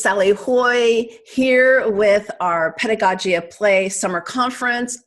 is Sally Hoy here with our Pedagogy at Play Summer Conference.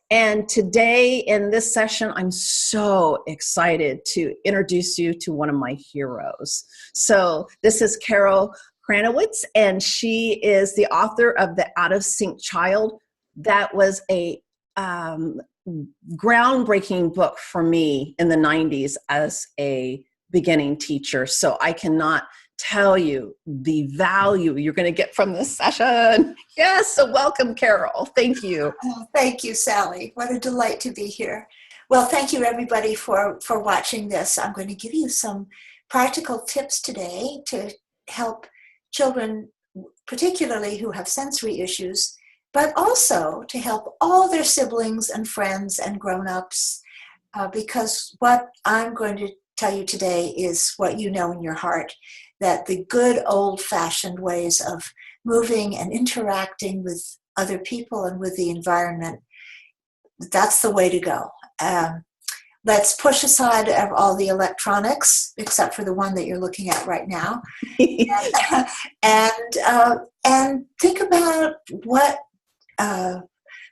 And today in this session, I'm so excited to introduce you to one of my heroes. So this is Carol Kranowitz, and she is the author of The Out of Sync Child. That was a groundbreaking book for me in the 90s as a beginning teacher. So I cannot tell you the value you're going to get from this session. Yes, so welcome, Carol. Thank you. Oh, thank you, Sally. What a delight to be here. Well, thank you, everybody, for watching this. I'm going to give you some practical tips today to help children, particularly who have sensory issues, but also to help all their siblings and friends and grown-ups, because what I'm going to tell you today is what you know in your heart, that the good old-fashioned ways of moving and interacting with other people and with the environment, that's the way to go. Let's push aside all the electronics, except for the one that you're looking at right now, and think about what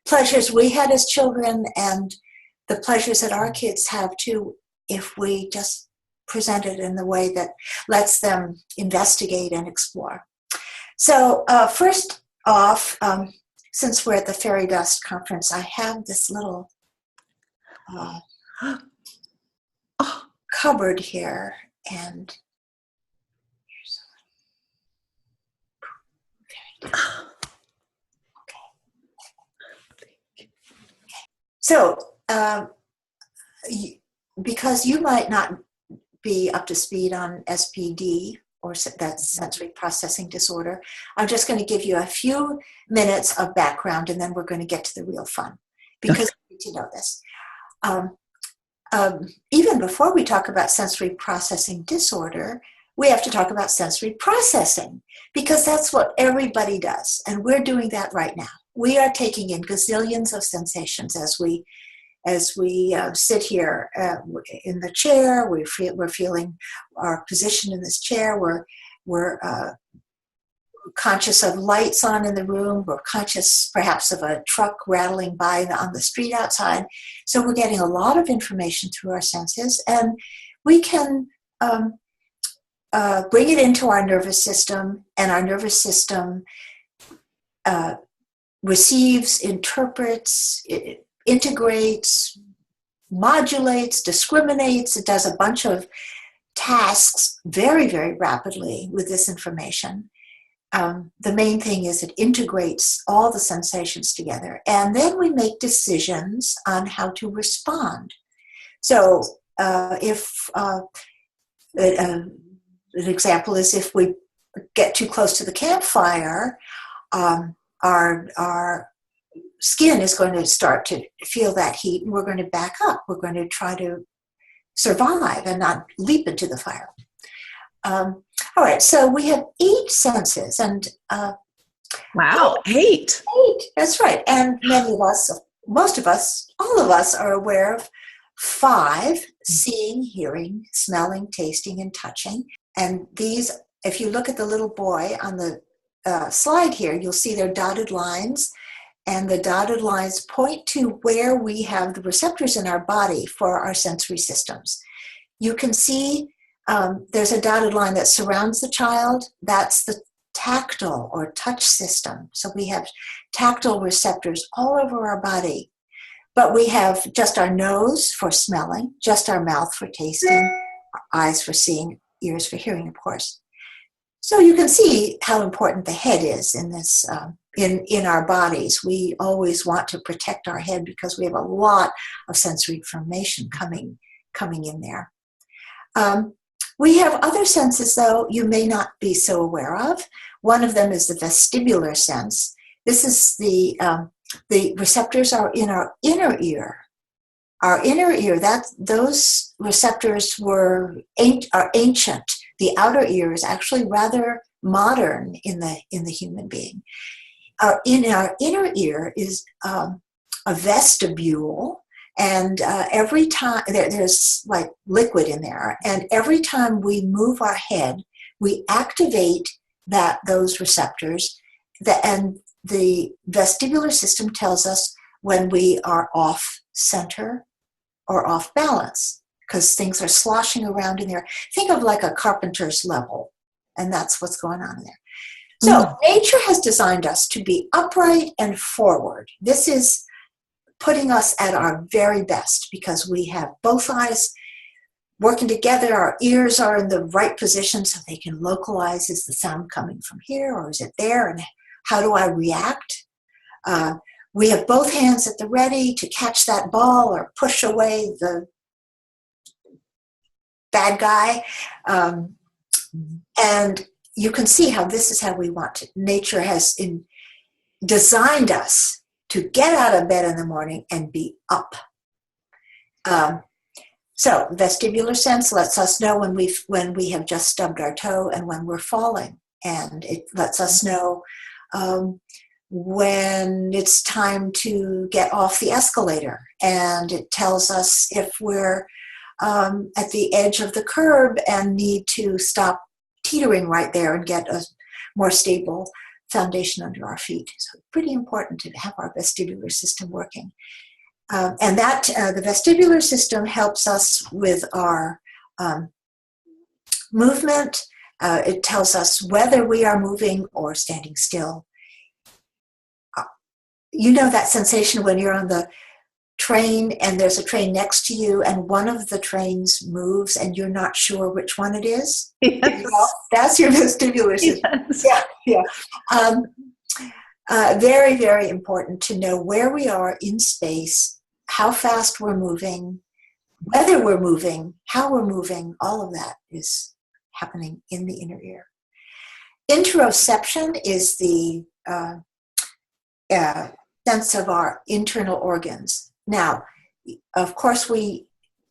pleasures we had as children and the pleasures that our kids have too, if we just present it in the way that lets them investigate and explore. So first off, since we're at the Fairy Dust Conference, I have this little cupboard here, and here's a little fairy dust. Okay. So because you might not be up to speed on SPD, or that's sensory processing disorder, I'm just going to give you a few minutes of background, and then we're going to get to the real fun, because you need to know this. Even before we talk about sensory processing disorder, we have to talk about sensory processing, because that's what everybody does, and we're doing that right now. We are taking in gazillions of sensations as we sit here in the chair. We're feeling our position in this chair. We're conscious of lights on in the room. We're conscious perhaps of a truck rattling by on the street outside. So we're getting a lot of information through our senses, and we can bring it into our nervous system, and our nervous system receives, interprets, integrates, modulates, discriminates. It does a bunch of tasks very, very rapidly with this information. The main thing is it integrates all the sensations together, and then we make decisions on how to respond. So if an example is if we get too close to the campfire, our skin is going to start to feel that heat, and we're going to back up. We're going to try to survive and not leap into the fire. All right, so we have 8 senses, and wow, 8. 8, that's right. And many of us, most of us, all of us are aware of 5: seeing, hearing, smelling, tasting, and touching. And these, if you look at the little boy on the slide here, you'll see they're dotted lines. And the dotted lines point to where we have the receptors in our body for our sensory systems. You can see there's a dotted line that surrounds the child. That's the tactile or touch system. So we have tactile receptors all over our body. But we have just our nose for smelling, just our mouth for tasting, our eyes for seeing, ears for hearing, of course. So you can see how important the head is in this. In our bodies, we always want to protect our head because we have a lot of sensory information coming in there. We have other senses, though, you may not be so aware of. One of them is the vestibular sense. This is the receptors are in our inner ear. Our inner ear, those receptors are ancient. The outer ear is actually rather modern in the human being. In our inner ear is a vestibule, and every time there's like liquid in there, and every time we move our head, we activate those receptors, and the vestibular system tells us when we are off center or off balance, because things are sloshing around in there. Think of like a carpenter's level, and that's what's going on in there. So nature has designed us to be upright and forward. This is putting us at our very best because we have both eyes working together. Our ears are in the right position so they can localize, is the sound coming from here or is it there, and how do I react? We have both hands at the ready to catch that ball or push away the bad guy. And you can see how this is how we want it. Nature has designed us to get out of bed in the morning and be up. So vestibular sense lets us know when we have just stubbed our toe and when we're falling. And it lets us know when it's time to get off the escalator. And it tells us if we're at the edge of the curb and need to stop teetering right there and get a more stable foundation under our feet. So it's pretty important to have our vestibular system working. And that the vestibular system helps us with our movement. It tells us whether we are moving or standing still. You know that sensation when you're on the train and there's a train next to you and one of the trains moves and you're not sure which one it is? Yes. That's your vestibular system. Yes. Yeah. Very, very important to know where we are in space, how fast we're moving, whether we're moving, how we're moving. All of that is happening in the inner ear. Interoception is the sense of our internal organs. Now, of course, we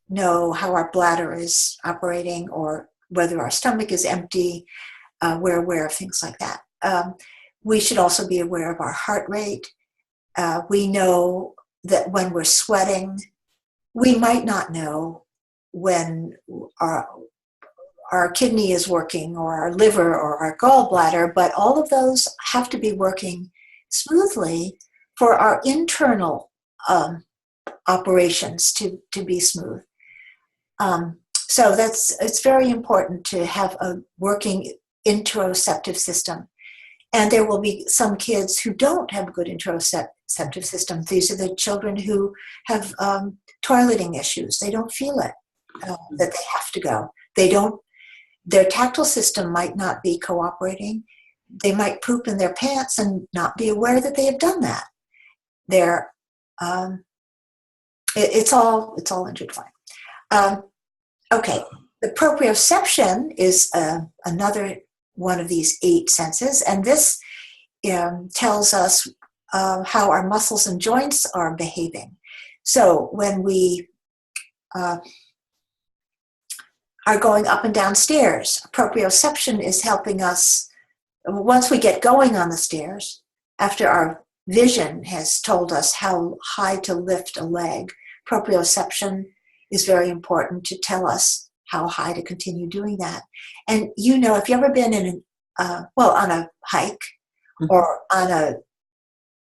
know how our bladder is operating or whether our stomach is empty. We're aware of things like that. We should also be aware of our heart rate. We know that when we're sweating, we might not know when our kidney is working or our liver or our gallbladder, but all of those have to be working smoothly for our internal operations to be smooth. So it's very important to have a working interoceptive system. And there will be some kids who don't have a good interoceptive system. These are the children who have toileting issues. They don't feel it, that they have to go. Their tactile system might not be cooperating. They might poop in their pants and not be aware that they have done that. It's all intertwined. Okay, the proprioception is another one of these 8 senses, and this tells us how our muscles and joints are behaving. So when we are going up and down stairs, proprioception is helping us. Once we get going on the stairs, after our vision has told us how high to lift a leg, proprioception is very important to tell us how high to continue doing that. And you know, if you've ever been on a hike or on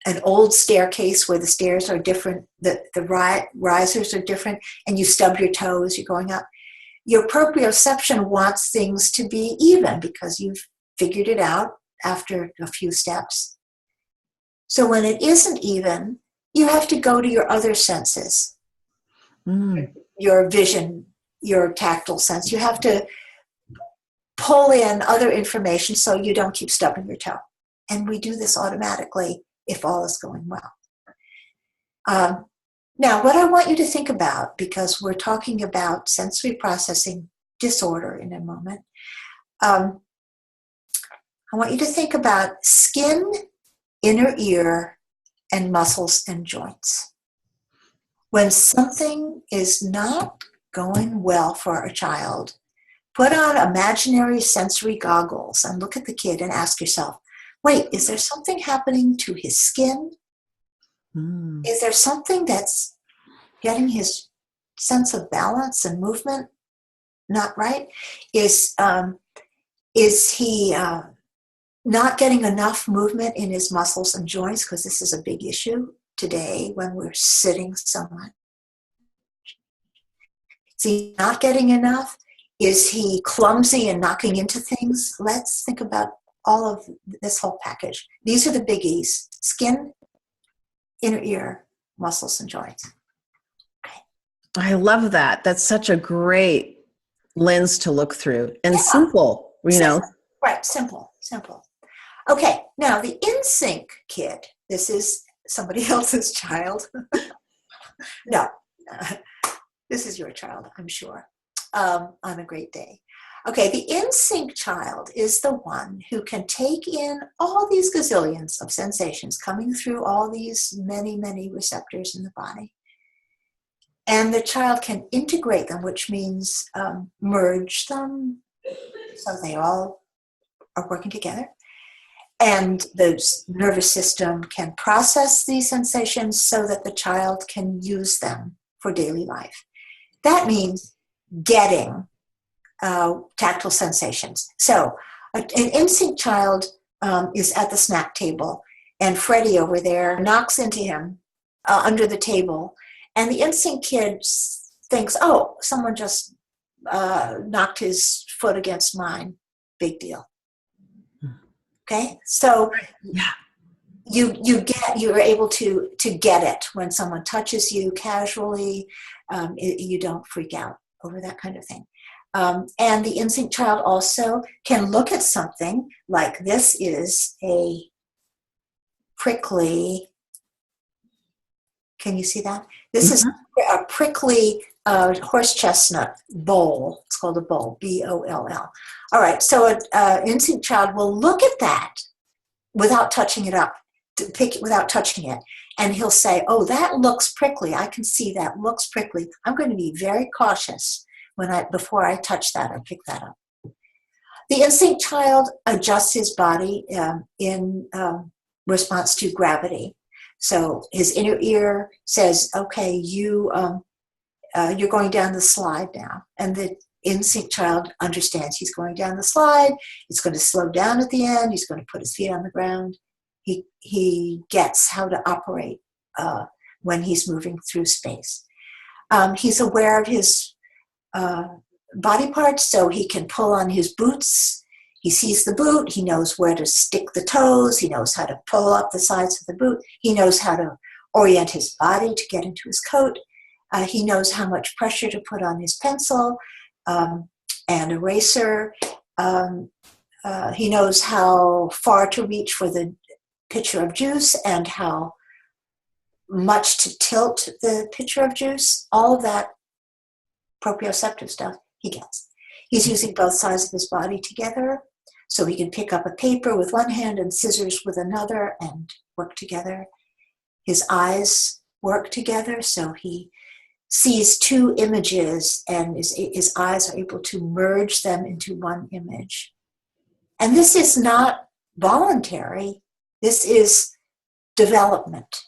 an old staircase where the stairs are different, the risers are different, and you stub your toe as you're going up, your proprioception wants things to be even because you've figured it out after a few steps. So when it isn't even, you have to go to your other senses, your vision, your tactile sense. You have to pull in other information so you don't keep stubbing your toe. And we do this automatically if all is going well. Now, what I want you to think about, because we're talking about sensory processing disorder in a moment, I want you to think about skin, inner ear, and muscles and joints. When something is not going well for a child, put on imaginary sensory goggles and look at the kid and ask yourself, wait, is there something happening to his skin? Is there something that's getting his sense of balance and movement not right? Is he not getting enough movement in his muscles and joints, because this is a big issue today when we're sitting so much. Is he not getting enough? Is he clumsy and knocking into things? Let's think about all of this whole package. These are the biggies: skin, inner ear, muscles, and joints. I love that. That's such a great lens to look through, and simple, Right, simple. Okay, now the InSync kid, this is somebody else's child. No, this is your child, I'm sure, on a great day. Okay, the InSync child is the one who can take in all these gazillions of sensations coming through all these many, many receptors in the body. And the child can integrate them, which means merge them so they all are working together. And the nervous system can process these sensations so that the child can use them for daily life. That means getting tactile sensations. So an InSync child is at the snack table, and Freddie over there knocks into him under the table, and the InSync kid thinks, oh, someone just knocked his foot against mine. Big deal. Okay, so you're able to get it when someone touches you casually. You don't freak out over that kind of thing. And the InSync child also can look at something like this is a prickly. Can you see that? This is a prickly horse chestnut boll. It's called a boll, B-O-L-L. All right, so an InSync child will look at that without touching it up, without touching it, and he'll say, oh, that looks prickly. I can see that looks prickly. I'm going to be very cautious before I touch that or pick that up. The InSync child adjusts his body in response to gravity. So his inner ear says, okay, you're going down the slide now. And the InSync child understands he's going down the slide. He's going to slow down at the end. He's going to put his feet on the ground. He gets how to operate when he's moving through space. He's aware of his body parts, so he can pull on his boots. He sees the boot. He knows where to stick the toes. He knows how to pull up the sides of the boot. He knows how to orient his body to get into his coat. He knows how much pressure to put on his pencil and eraser. He knows how far to reach for the pitcher of juice and how much to tilt the pitcher of juice. All of that proprioceptive stuff he gets. He's using both sides of his body together, so he can pick up a paper with one hand and scissors with another and work together. His eyes work together, so he sees two images and his eyes are able to merge them into one image. And this is not voluntary. This is development.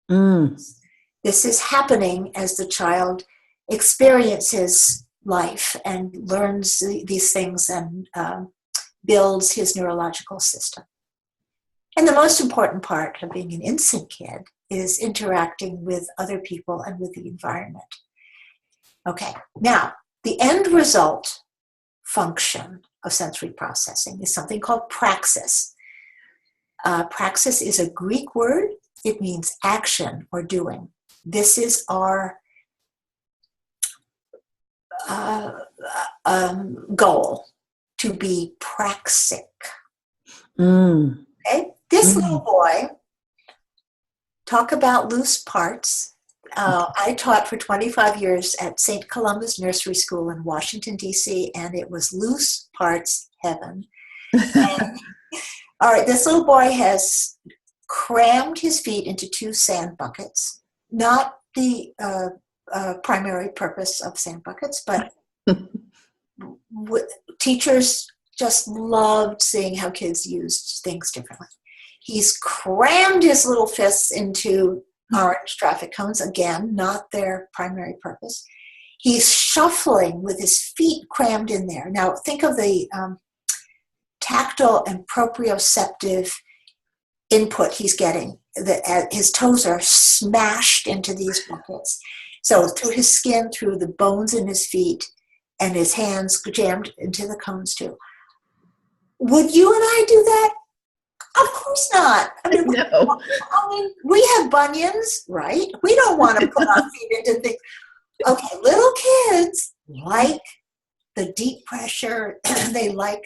This is happening as the child experiences life and learns these things and builds his neurological system. And the most important part of being an InSync kid is interacting with other people and with the environment. Okay, now the end result function of sensory processing is something called praxis. Praxis is a Greek word. It means action or doing. This is our goal, to be praxic. Okay, this little boy, talk about loose parts. I taught for 25 years at St. Columbus Nursery School in Washington, D.C., and it was loose parts heaven. And, all right, this little boy has crammed his feet into 2 sand buckets, not the primary purpose of sand buckets, but teachers just loved seeing how kids used things differently. He's crammed his little fists into orange traffic cones, again, not their primary purpose. He's shuffling with his feet crammed in there. Now, think of the tactile and proprioceptive input he's getting. His toes are smashed into these buckets. So through his skin, through the bones in his feet, and his hands jammed into the cones too. Would you and I do that? Of course not. No. We have bunions, right? We don't want to put our feet into things. Okay, little kids like the deep pressure. They like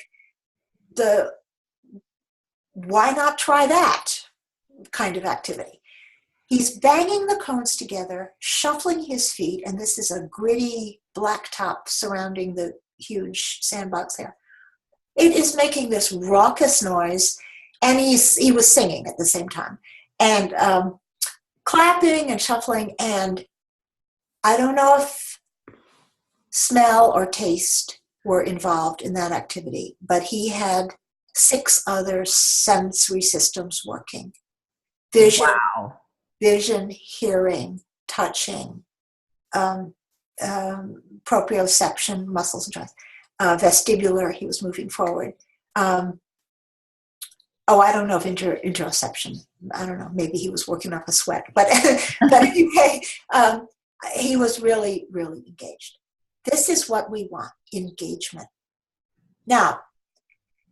why not try that kind of activity? He's banging the cones together, shuffling his feet, and this is a gritty black top surrounding the huge sandbox there. It is making this raucous noise, and he was singing at the same time, and clapping and shuffling, and I don't know if smell or taste were involved in that activity, but he had 6 other sensory systems working. Vision, hearing, touching, proprioception, muscles and joints, vestibular, he was moving forward. I don't know if interoception, I don't know, maybe he was working up a sweat, but anyway, he was really, really engaged. This is what we want, engagement. Now,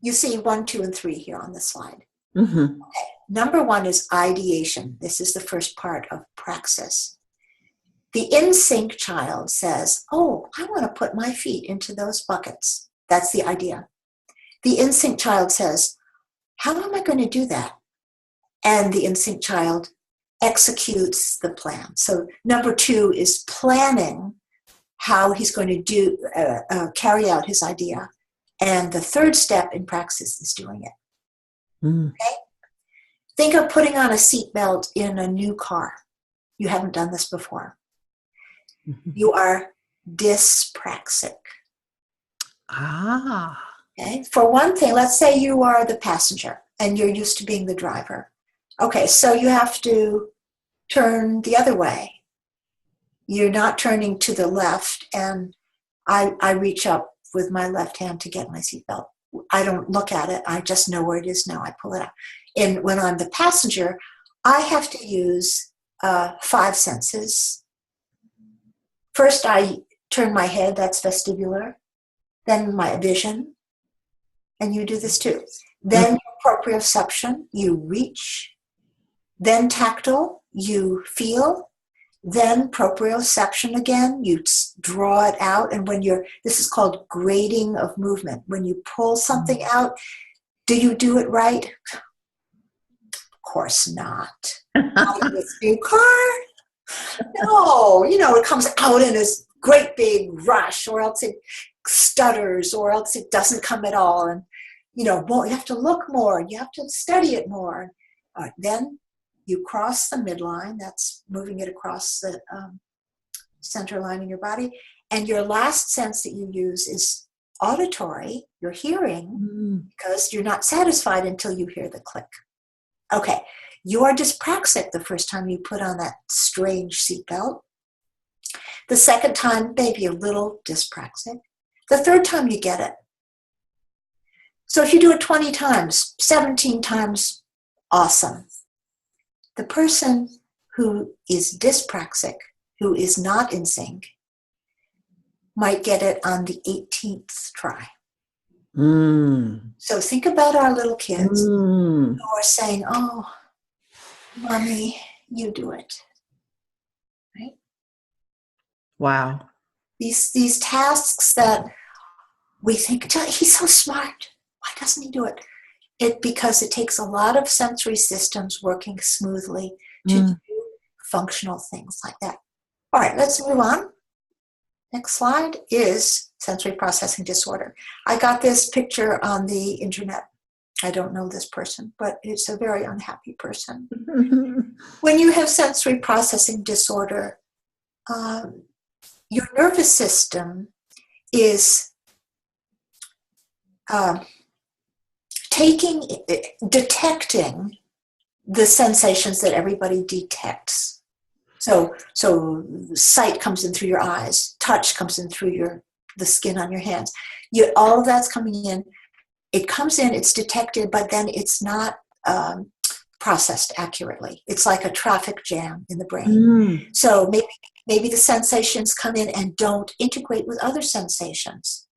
you see 1, 2, and 3 here on the slide. Mm-hmm. Okay. Number 1 is ideation. This is the first part of praxis. The in-sync child says, oh, I want to put my feet into those buckets. That's the idea. The in-sync child says, how am I going to do that? And the in-sync child executes the plan. So number 2 is planning how he's going to carry out his idea. And the third step in praxis is doing it. Mm. Okay? Think of putting on a seatbelt in a new car. You haven't done this before. Mm-hmm. You are dyspraxic. Ah. Okay? For one thing, let's say you are the passenger and you're used to being the driver. Okay, so you have to turn the other way. You're not turning to the left, and I reach up with my left hand to get my seatbelt. I don't look at it. I just know where it is now. I pull it out. And when I'm the passenger, I have to use 5 senses. First, I turn my head. That's vestibular. Then my vision. And you do this too. Then proprioception. You reach. Then tactile. You feel. Then proprioception again, you draw it out, and this is called grading of movement. When you pull something out, do you do it right? Of course not. Not in this new car. No, it comes out in this great big rush, or else it stutters, or else it doesn't come at all. And, you have to look more, you have to study it more. All right, then you cross the midline, that's moving it across the center line in your body. And your last sense that you use is auditory, your hearing, because you're not satisfied until you hear the click. Okay, you are dyspraxic the first time you put on that strange seatbelt. The second time, maybe a little dyspraxic. The third time, you get it. So if you do it 20 times, 17 times, awesome. The person who is dyspraxic, who is not in sync, might get it on the 18th try. So think about our little kids who are saying, oh, mommy, you do it. Right? Wow. These tasks that we think, he's so smart. Why doesn't he do it? Because it takes a lot of sensory systems working smoothly to do functional things like that. All right, let's move on. Next slide is sensory processing disorder. I got this picture on the internet. I don't know this person, but it's a very unhappy person. When you have sensory processing disorder, your nervous system is detecting the sensations that everybody detects. So sight comes in through your eyes, touch comes in through the skin on your hands. All of that's coming in. it comes in, it's detected, but then it's not processed accurately. It's like a traffic jam in the brain. Mm. So maybe the sensations come in and don't integrate with other sensations.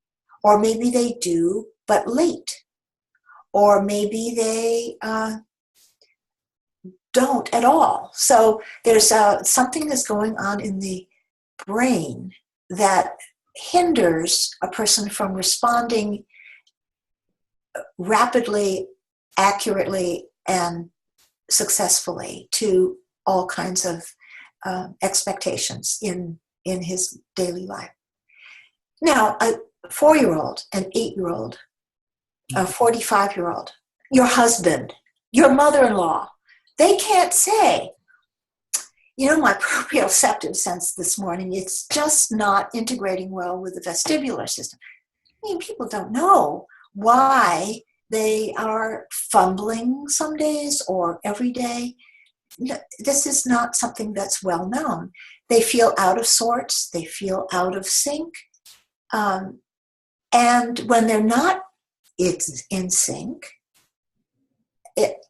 Or maybe they do, but late. Or maybe they don't at all. So there's something that's going on in the brain that hinders a person from responding rapidly, accurately, and successfully to all kinds of expectations in his daily life. Now, a 4-year-old, an 8-year-old, a 45-year-old, your husband, your mother-in-law, they can't say, my proprioceptive sense this morning, it's just not integrating well with the vestibular system. I mean, people don't know why they are fumbling some days or every day. This is not something that's well known. They feel out of sorts. They feel out of sync. And when they're not in sync,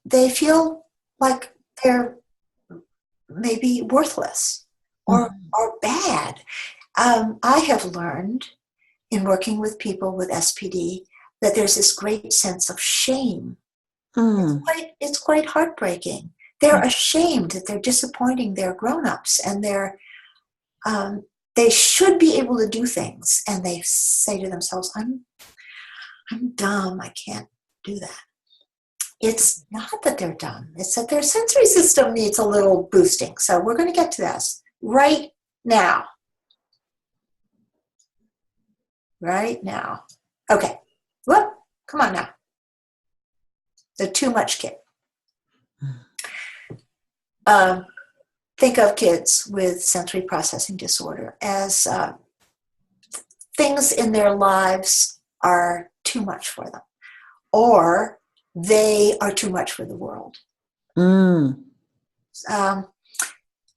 they feel like they're maybe worthless or bad. I have learned in working with people with SPD that there's this great sense of shame. It's quite heartbreaking. They're ashamed that they're disappointing their grown-ups, and they should be able to do things, and they say to themselves, I'm dumb, I can't do that. It's not that they're dumb, it's that their sensory system needs a little boosting. So we're going to get to this right now. Right now. Okay. Whoop, come on now. The too much kid. Think of kids with sensory processing disorder as things in their lives are too much for them, or they are too much for the world.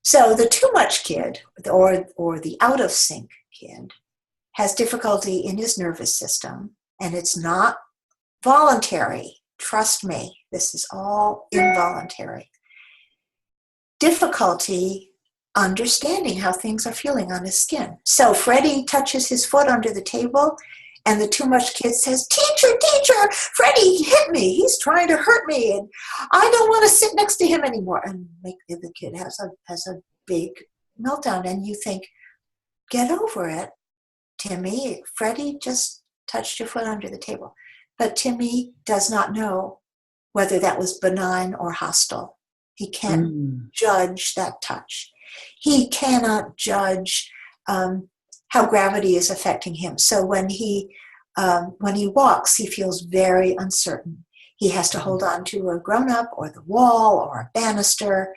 So the too much kid, or the out of sync kid, has difficulty in his nervous system, and it's not voluntary. Trust me, this is all involuntary. Difficulty understanding how things are feeling on his skin. So Freddie touches his foot under the table, and the too much kid says, teacher, Freddie hit me. He's trying to hurt me, and I don't want to sit next to him anymore. And the kid has a big meltdown, and you think, get over it, Timmy. Freddie just touched your foot under the table. But Timmy does not know whether that was benign or hostile. He can't judge that touch. He cannot judge how gravity is affecting him. So when he walks, he feels very uncertain. He has to hold on to a grown-up or the wall or a banister,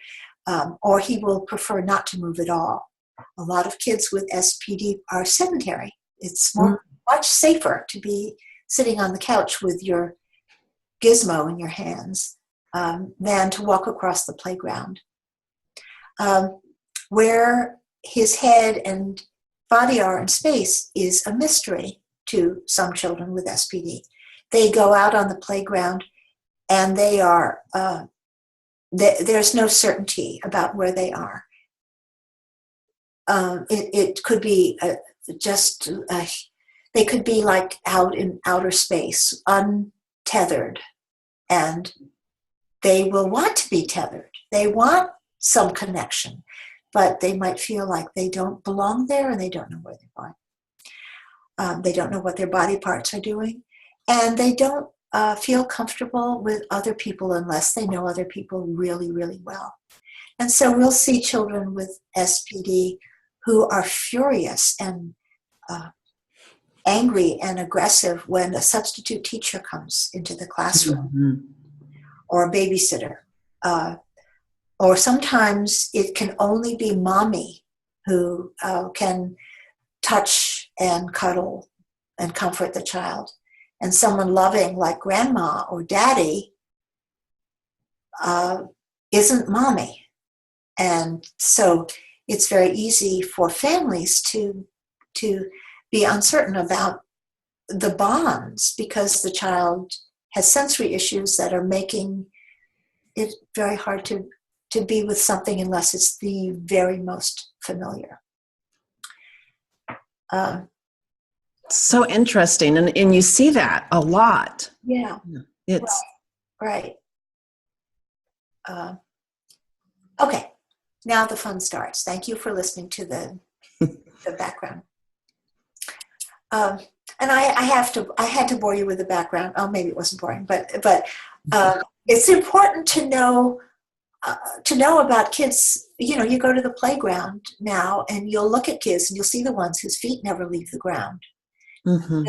or he will prefer not to move at all. A lot of kids with SPD are sedentary. It's much safer to be sitting on the couch with your gizmo in your hands than to walk across the playground. Where his head and body are in space is a mystery to some children with SPD. They go out on the playground and they are, there's no certainty about where they are. It could be they could be like out in outer space, untethered, and they will want to be tethered. They want some connection, but they might feel like they don't belong there and they don't know where they are. They don't know what their body parts are doing, and they don't feel comfortable with other people unless they know other people really, really well. And so we'll see children with SPD who are furious and angry and aggressive when a substitute teacher comes into the classroom or a babysitter. Or sometimes it can only be mommy who can touch and cuddle and comfort the child. And someone loving like grandma or daddy isn't mommy. And so it's very easy for families to be uncertain about the bonds, because the child has sensory issues that are making it very hard to be with something unless it's the very most familiar. So interesting. And you see that a lot. Yeah. It's right. Okay. Now the fun starts. Thank you for listening to the background. And I had to bore you with the background. Oh, maybe it wasn't boring, but it's important to know about kids. You know, you go to the playground now, and you'll look at kids, and you'll see the ones whose feet never leave the ground. mm-hmm.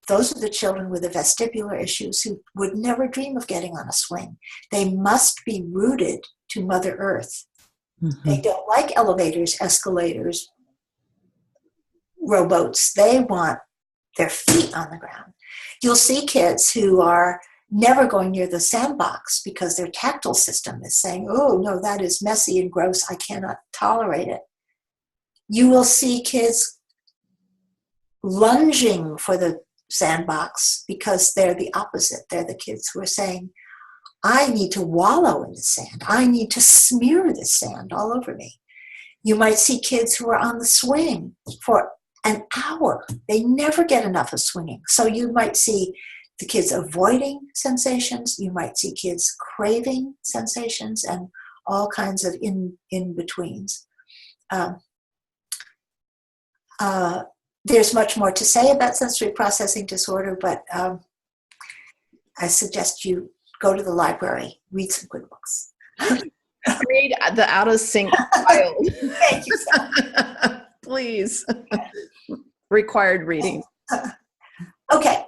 Those are the children with the vestibular issues who would never dream of getting on a swing. They must be rooted to Mother Earth. Mm-hmm. They don't like elevators, escalators, rowboats. They want their feet on the ground. You'll see kids who are never going near the sandbox because their tactile system is saying, oh, no, that is messy and gross. I cannot tolerate it. You will see kids lunging for the sandbox because they're the opposite. They're the kids who are saying, I need to wallow in the sand. I need to smear the sand all over me. You might see kids who are on the swing for an hour. They never get enough of swinging. So you might see the kids avoiding sensations. You might see kids craving sensations and all kinds of in-betweens. There's much more to say about sensory processing disorder, but I suggest you go to the library, read some good books. Read the Out of Sync Child. Thank you so much. Please. Required reading. Okay,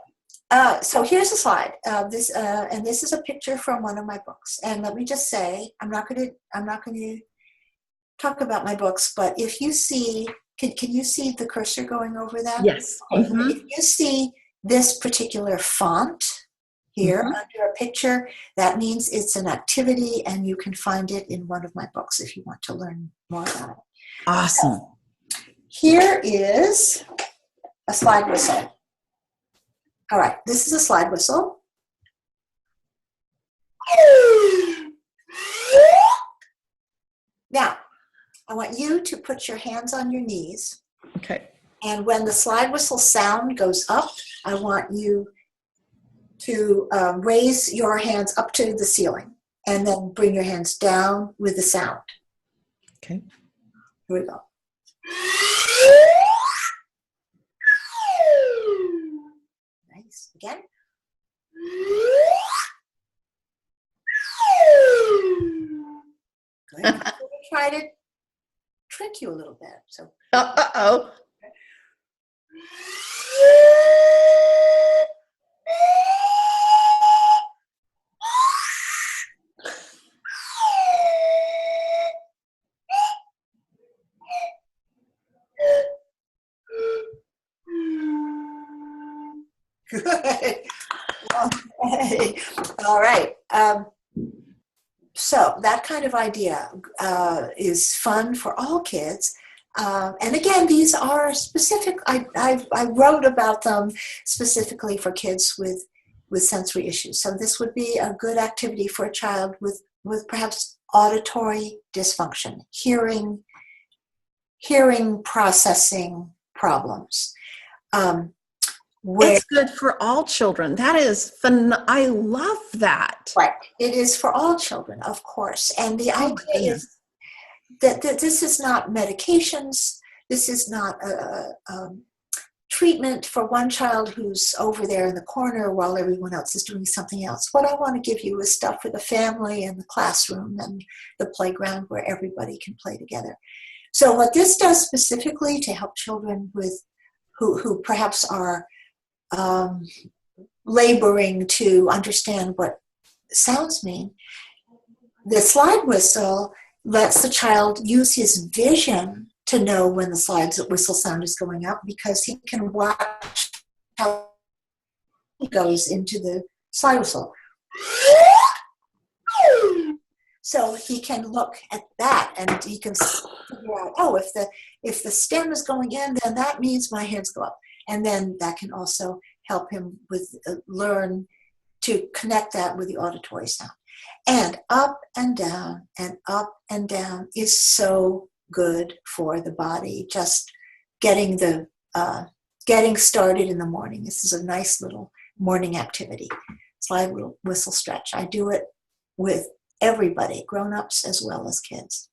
so here's a slide. This is a picture from one of my books. And let me just say, I'm not going to talk about my books, but if you see, can you see the cursor going over that? Yes. Mm-hmm. If you see this particular font here under a picture, that means it's an activity, and you can find it in one of my books if you want to learn more about it. Awesome. So, here is a slide whistle. All right, this is a slide whistle. Now, I want you to put your hands on your knees. Okay. And when the slide whistle sound goes up, I want you to raise your hands up to the ceiling and then bring your hands down with the sound. Okay. Here we go. Nice. Again. Good. I'm going to try to trick you a little bit. So. Uh-oh. Good. Okay. All right. So that kind of idea is fun for all kids. And again, these are specific. I wrote about them specifically for kids with sensory issues. So this would be a good activity for a child with perhaps auditory dysfunction, hearing processing problems. It's good for all children. That is fun. I love that. Right. It is for all children, of course. And the idea is that this is not medications. This is not a treatment for one child who's over there in the corner while everyone else is doing something else. What I want to give you is stuff for the family and the classroom and the playground where everybody can play together. So what this does specifically to help children with who perhaps are laboring to understand what sounds mean, the slide whistle lets the child use his vision to know when the slide whistle sound is going up, because he can watch how it goes into the slide whistle. So he can look at that and he can figure out, oh, if the stem is going in, then that means my hands go up. And then that can also help him with learn to connect that with the auditory sound. And up and down is so good for the body. Just getting started in the morning. This is a nice little morning activity. Slide whistle stretch. I do it with everybody, grown-ups as well as kids.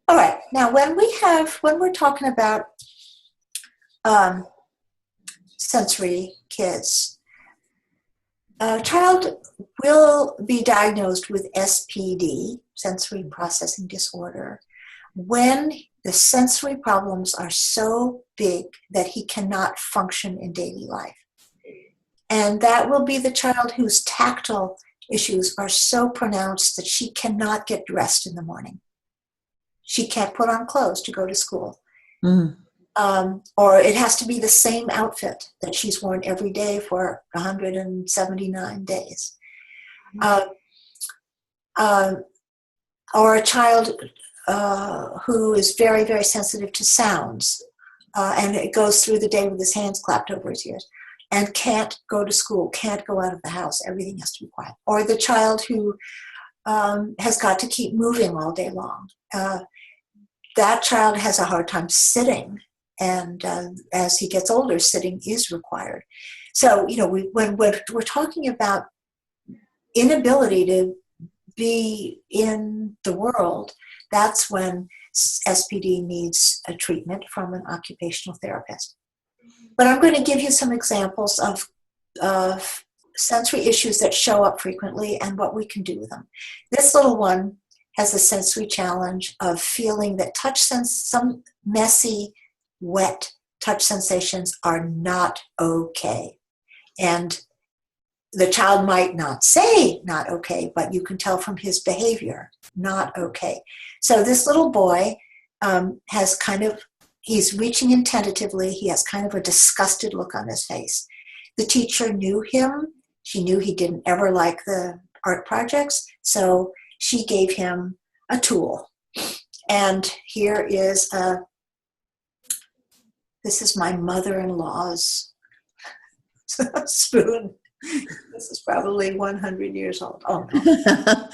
All right. Now, when we're talking about sensory kids, a child will be diagnosed with SPD, sensory processing disorder, when the sensory problems are so big that he cannot function in daily life. And that will be the child whose tactile issues are so pronounced that she cannot get dressed in the morning. She can't put on clothes to go to school. Mm. Or it has to be the same outfit that she's worn every day for 179 days. Or a child who is very, very sensitive to sounds, and it goes through the day with his hands clapped over his ears, and can't go to school, can't go out of the house, everything has to be quiet. Or the child who has got to keep moving all day long. That child has a hard time sitting. And as he gets older, sitting is required. So, when we're talking about inability to be in the world, that's when SPD needs a treatment from an occupational therapist. But I'm going to give you some examples of sensory issues that show up frequently and what we can do with them. This little one has a sensory challenge of feeling that some messy, wet touch sensations are not okay. And the child might not say not okay, but you can tell from his behavior, not okay. So this little boy he's reaching in tentatively. He has kind of a disgusted look on his face. The teacher knew him. She knew he didn't ever like the art projects, so she gave him a tool. And here is this is my mother-in-law's spoon. This is probably 100 years old. Oh, no.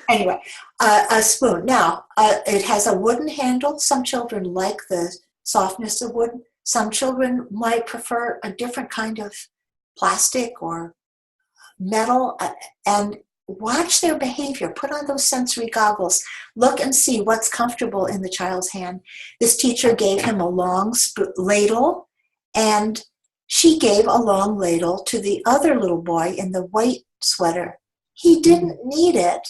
Anyway, a spoon. Now, it has a wooden handle. Some children like the softness of wood. Some children might prefer a different kind of plastic or metal. And watch their behavior. Put on those sensory goggles. Look and see what's comfortable in the child's hand. This teacher gave him a long ladle, and she gave a long ladle to the other little boy in the white sweater. He didn't need it.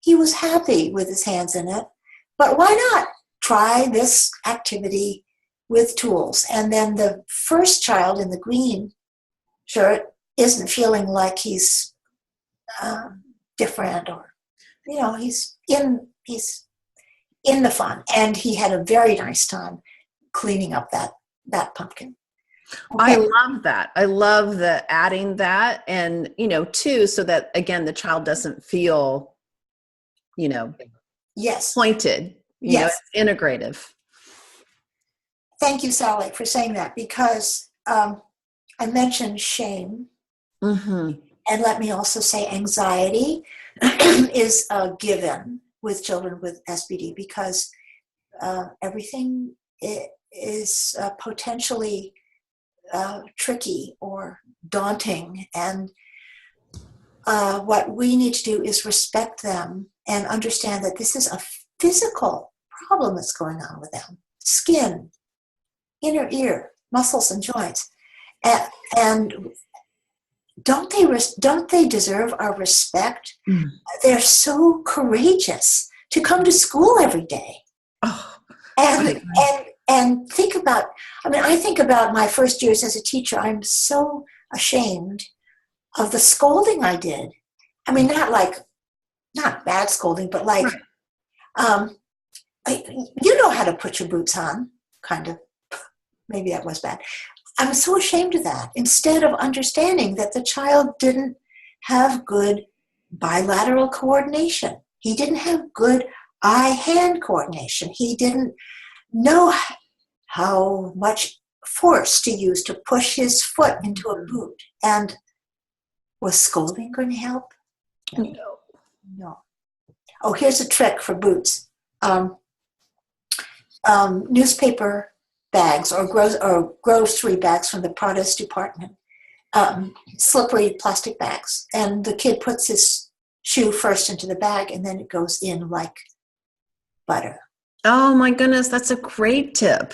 He was happy with his hands in it. But why not try this activity with tools? And then the first child in the green shirt isn't feeling like he's different, or he's in the fun, and he had a very nice time cleaning up that pumpkin. Okay. I love that. I love the adding that, and too, so that again the child doesn't feel yes, pointed. Yes, it's integrative. Thank you, Sally, for saying that, because I mentioned shame. Mm-hmm. And let me also say anxiety is a given with children with SPD, because everything is potentially tricky or daunting. And what we need to do is respect them and understand that this is a physical problem that's going on with them. Skin, inner ear, muscles and joints. And don't they deserve our respect? Mm. They're so courageous to come to school every day. Oh, and think about, I think about my first years as a teacher. I'm so ashamed of the scolding I did. Not bad scolding, but like, right. You know how to put your boots on, kind of. Maybe that was bad. I'm so ashamed of that, instead of understanding that the child didn't have good bilateral coordination. He didn't have good eye-hand coordination. He didn't know how much force to use to push his foot into a boot. And was scolding going to help? No. No. Oh, here's a trick for boots. Newspaper bags or grocery bags from the produce department, slippery plastic bags. And the kid puts his shoe first into the bag, and then it goes in like butter. Oh my goodness, that's a great tip.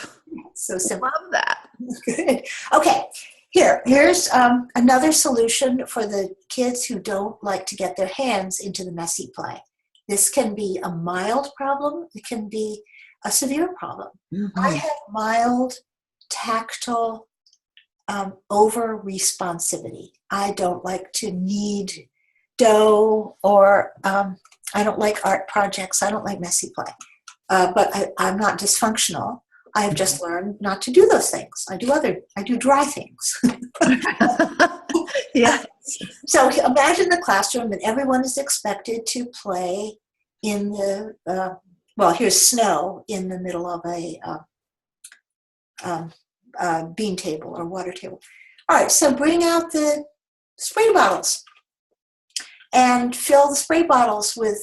So simple. Love that. Good. Okay, here's another solution for the kids who don't like to get their hands into the messy play. This can be a mild problem. It can be a severe problem. Mm-hmm. I have mild tactile over responsivity. I don't like to knead dough, or I don't like art projects. I don't like messy play. But I'm not dysfunctional. I've just learned not to do those things. I do dry things. Yeah. So imagine the classroom, and everyone is expected to play in the, here's snow in the middle of a bean table or water table. All right, so bring out the spray bottles and fill the spray bottles with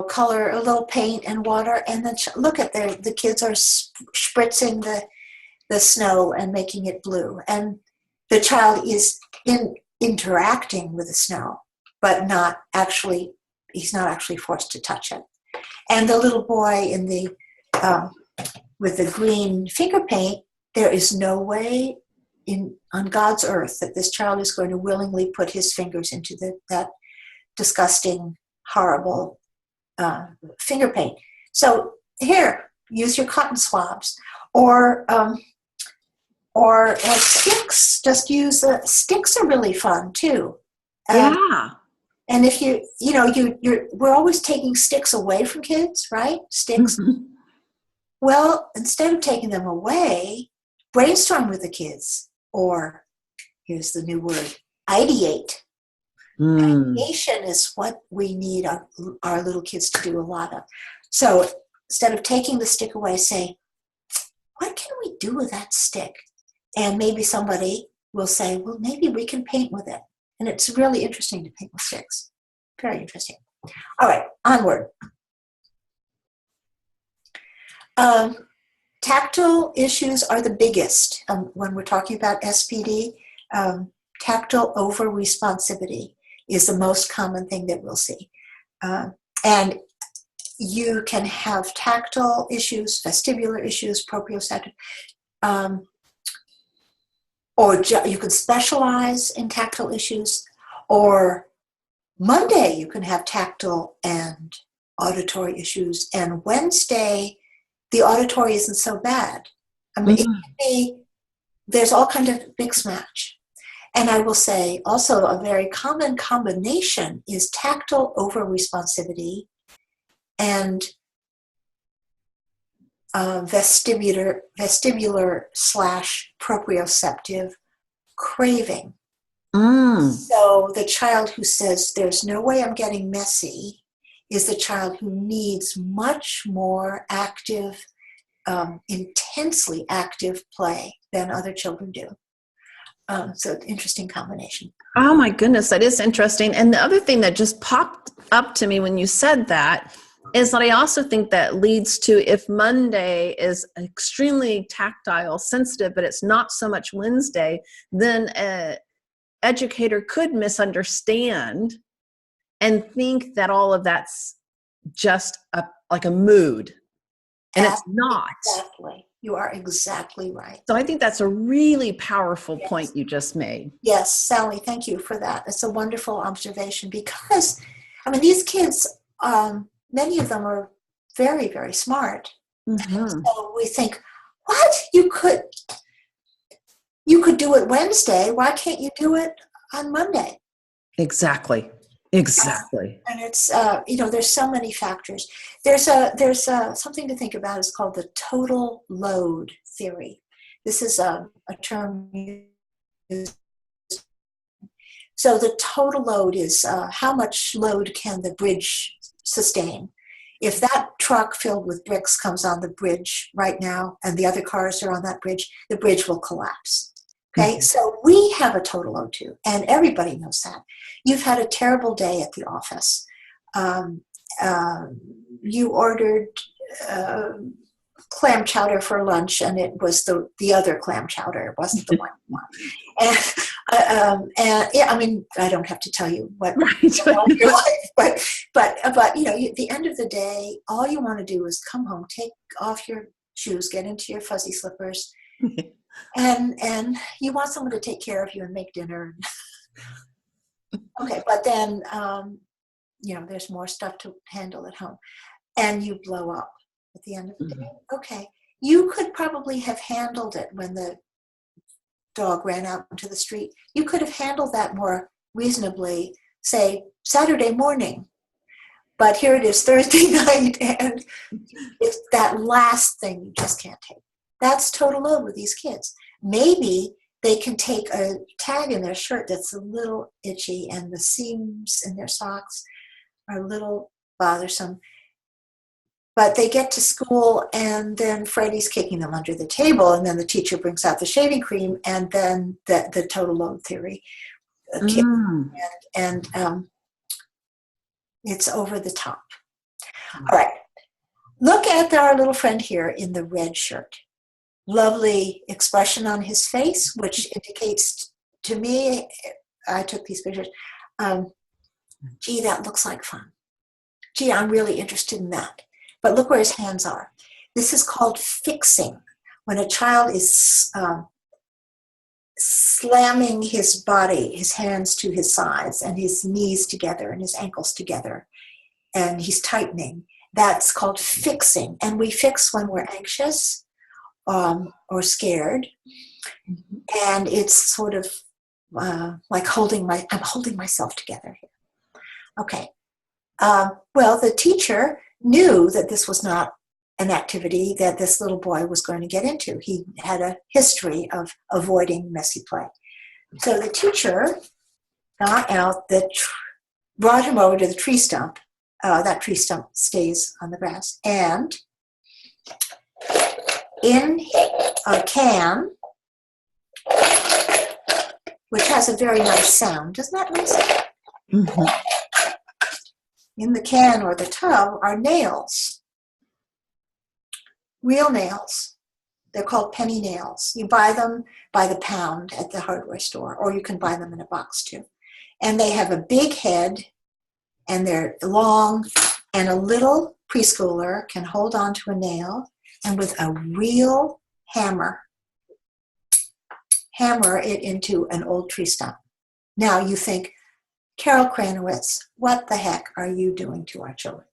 color, a little paint and water, and then look at the kids are spritzing the snow and making it blue, and the child is interacting with the snow, but he's not actually forced to touch it. And the little boy with the green finger paint, there is no way on God's earth that this child is going to willingly put his fingers into that disgusting, horrible finger paint. So here, use your cotton swabs, or sticks. Just use sticks are really fun too. Yeah. And if we're always taking sticks away from kids, right? Sticks. Mm-hmm. Well, instead of taking them away, brainstorm with the kids, or here's the new word, ideate. Ideation is what we need our little kids to do a lot of. So instead of taking the stick away, say, what can we do with that stick? And maybe somebody will say, well, maybe we can paint with it. And it's really interesting to paint with sticks. Very interesting. All right, onward. Tactile issues are the biggest when we're talking about SPD. Tactile over-responsivity is the most common thing that we'll see. And you can have tactile issues, vestibular issues, proprioceptive, or you can specialize in tactile issues, or Monday you can have tactile and auditory issues, and Wednesday the auditory isn't so bad. I mean, it can be, there's all kind of mix match. And I will say also a very common combination is tactile over-responsivity and vestibular / proprioceptive craving. So the child who says, there's no way I'm getting messy, is the child who needs much more active, intensely active play than other children do. So interesting combination. Oh my goodness, that is interesting. And the other thing that just popped up to me when you said that is that I also think that leads to, if Monday is extremely tactile, sensitive, but it's not so much Wednesday, then an educator could misunderstand and think that all of that's just like a mood. And it's not. Exactly. You are exactly right. So I think that's a really powerful point you just made. Yes, Sally, thank you for that. It's a wonderful observation because, I mean, these kids, many of them are very, very smart. Mm-hmm. So we think, what? You could do it Wednesday. Why can't you do it on Monday? Exactly. And it's, there's so many factors. There's something to think about. It's called the total load theory. This is a term used. So the total load is how much load can the bridge sustain. if that truck filled with bricks comes on the bridge right now and the other cars are on that bridge, the bridge will collapse. Okay, so we have a total load too, and everybody knows that. You've had a terrible day at the office. You ordered clam chowder for lunch, and it was the other clam chowder. It wasn't the one you want. And yeah, I mean, I don't have to tell you what your life, but you know, at the end of the day, all you want to do is come home, take off your shoes, get into your fuzzy slippers, and you want someone to take care of you and make dinner. Okay, but then you know, there's more stuff to handle at home, and you blow up at the end of the day. Okay, you could probably have handled it when the dog ran out into the street. You could have handled that more reasonably, say, Saturday morning. But here it is Thursday night, and it's that last thing you just can't take. That's total load with these kids. Maybe they can take a tag in their shirt that's a little itchy, and the seams in their socks are a little bothersome. But they get to school, and then Freddie's kicking them under the table, and then the teacher brings out the shaving cream, and then the total load theory kicks, and it's over the top. All right. Look at our little friend here in the red shirt. Lovely expression on his face, which indicates to me, I took these pictures, gee, that looks like fun. Gee, I'm really interested in that. But look where his hands are. This is called fixing. When a child is slamming his body, his hands to his sides and his knees together and his ankles together, and he's tightening, that's called fixing. And we fix when we're anxious or scared. And it's sort of like I'm holding myself together here. Okay. Well, the teacher knew that this was not an activity that this little boy was going to get into. He had a history of avoiding messy play. So the teacher got out brought him over to the tree stump. That tree stump stays on the grass. And in a can, which has a very nice sound, isn't that nice? Mm-hmm. In the can or the tub are nails. Real nails. They're called penny nails. You buy them by the pound at the hardware store, or you can buy them in a box too. And they have a big head, and they're long, and a little preschooler can hold on to a nail and with a real hammer it into an old tree stump. Now you think, Carol Kranowitz, what the heck are you doing to our children?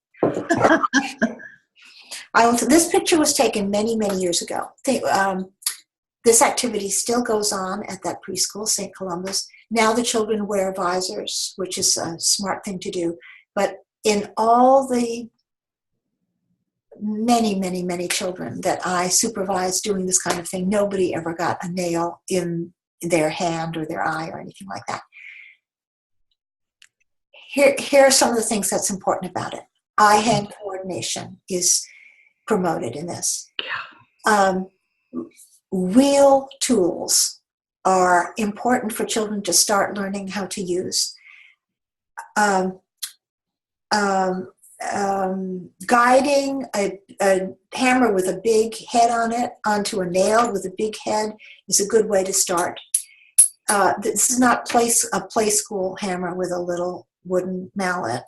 This picture was taken many, many years ago. This activity still goes on at that preschool, St. Columbus. Now the children wear visors, which is a smart thing to do. But in all the many, many, many children that I supervised doing this kind of thing, nobody ever got a nail in their hand or their eye or anything like that. Here are some of the things that's important about it. Eye-hand coordination is promoted in this. Real tools are important for children to start learning how to use. Guiding a hammer with a big head on it onto a nail with a big head is a good way to start. This is not a play school hammer with a little wooden mallet.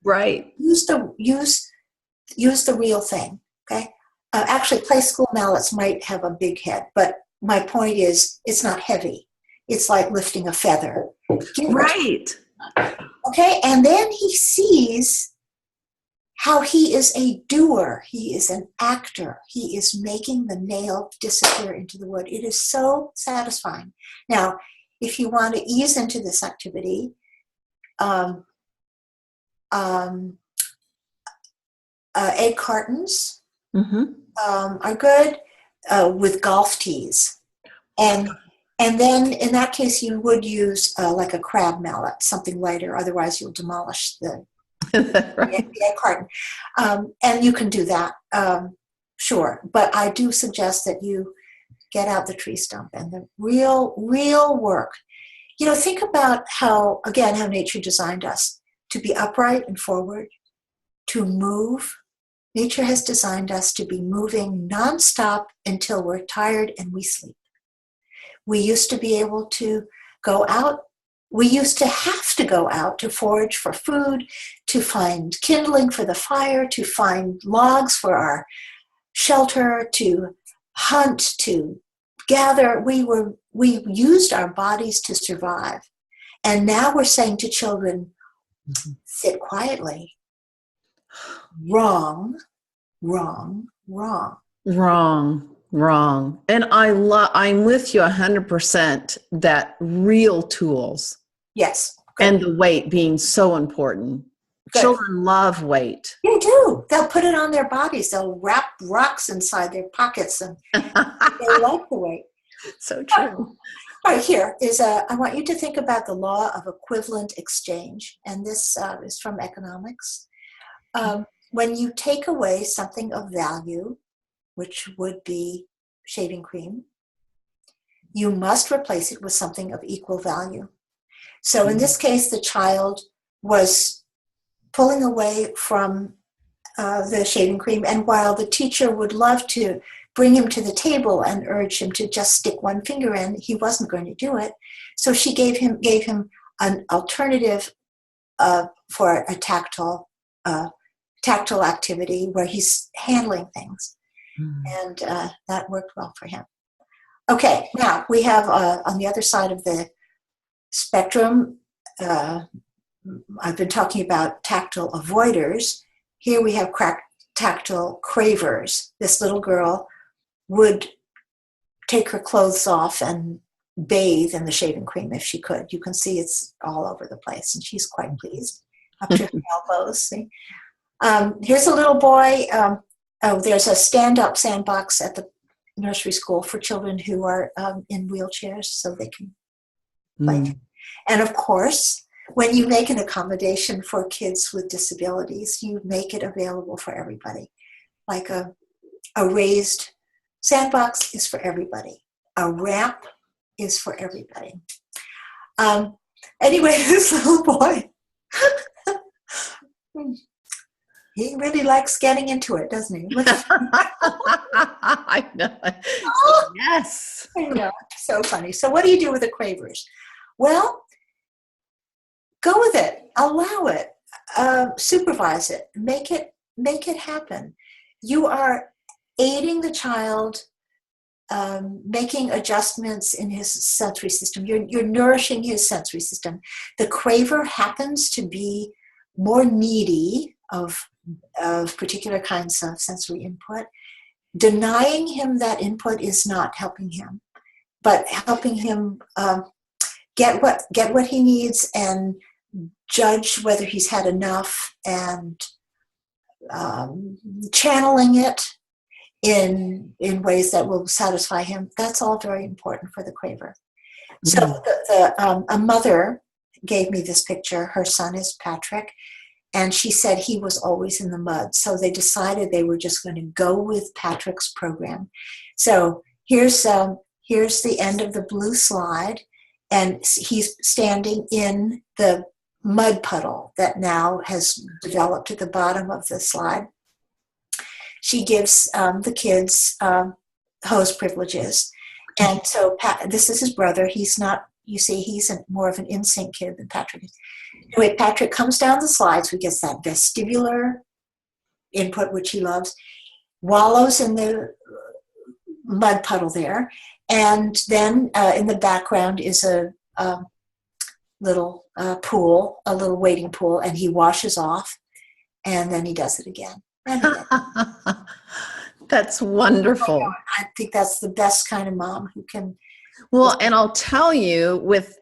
Right. Use the real thing. Okay. Actually, play school mallets might have a big head, but my point is, it's not heavy. It's like lifting a feather. Right. Okay. And then he sees how he is a doer. He is an actor. He is making the nail disappear into the wood. It is so satisfying. Now, if you want to ease into this activity, egg cartons are good with golf tees. And then in that case, you would use like a crab mallet, something lighter. Otherwise, you'll demolish the Right. the egg carton. And you can do that, sure. But I do suggest that you get out the tree stump and the real work. Think about how nature designed us to be upright and forward, to move. Nature has designed us to be moving nonstop until we're tired and we sleep. We used to be able to go out. We used to have to go out to forage for food, to find kindling for the fire, to find logs for our shelter, to hunt, to gather. We used our bodies to survive. And now we're saying to children, sit quietly. Wrong, wrong, wrong. Wrong. And I'm with you 100% that real tools Yes. Good. and the weight being so important. Good. Children love weight. They do. They'll put it on their bodies. They'll wrap rocks inside their pockets, and they like the weight. So true. All right, here is I want you to think about the law of equivalent exchange, and this is from economics. When you take away something of value, which would be shaving cream, you must replace it with something of equal value. So in this case, the child was pulling away from the shaving cream, and while the teacher would love to bring him to the table and urge him to just stick one finger in, he wasn't going to do it. So she gave him an alternative for a tactile activity where he's handling things. And that worked well for him. Okay, now we have on the other side of the spectrum, I've been talking about tactile avoiders. Here we have tactile cravers. This little girl would take her clothes off and bathe in the shaving cream if she could. You can see it's all over the place, and she's quite pleased up to her elbows. See? Here's a little boy. There's a stand-up sandbox at the nursery school for children who are in wheelchairs so they can play. And of course, when you make an accommodation for kids with disabilities, you make it available for everybody. Like a raised sandbox is for everybody. A ramp is for everybody. Anyway, this little boy, he really likes getting into it, doesn't he? I know. Yes. I know. So funny. So what do you do with the cravers? Well, go with it. Allow it. Supervise it. Make it happen. You are aiding the child, making adjustments in his sensory system. You're nourishing his sensory system. The craver happens to be more needy of particular kinds of sensory input. Denying him that input is not helping him, but helping him get what he needs and judge whether he's had enough, and channeling it in ways that will satisfy him. That's all very important for the craver. So a mother gave me this picture. Her son is Patrick, and she said he was always in the mud. So they decided they were just going to go with Patrick's program. So here's the end of the blue slide, and he's standing in the mud puddle that now has developed at the bottom of the slide. She gives the kids hose privileges. And so this is his brother. He's not, you see, he's more of an in-sync kid than Patrick is. Anyway, Patrick comes down the slides. We get that vestibular input, which he loves, wallows in the mud puddle there. And then in the background is a little pool, a little wading pool, and he washes off, and then he does it again. That's wonderful. I think that's the best kind of mom who can. Well, and I'll tell you, with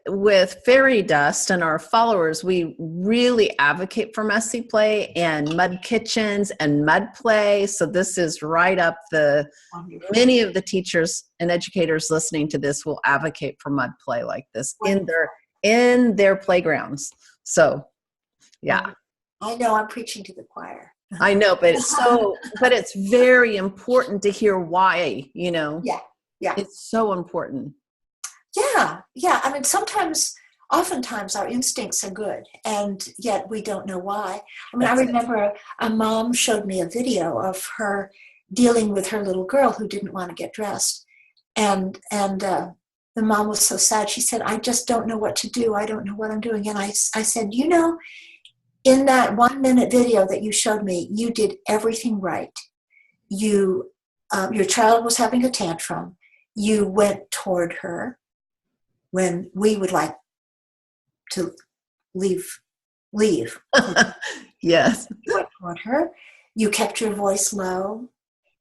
Fairy Dust and our followers, we really advocate for messy play and mud kitchens and mud play. So this is right up many of the teachers and educators listening to this will advocate for mud play like this in their playgrounds. So, yeah. I know I'm preaching to the choir. I know, but it's very important to hear why, Yeah, yeah. It's so important. Yeah, yeah. I mean, oftentimes our instincts are good, and yet we don't know why. I mean, I That's it. remember a mom showed me a video of her dealing with her little girl who didn't want to get dressed, and the mom was so sad. She said, "I just don't know what to do. I don't know what I'm doing." And I said, in that 1 minute video that you showed me, you did everything right. Your child was having a tantrum. You went toward her when we would like to leave. Yes. You went toward her. You kept your voice low.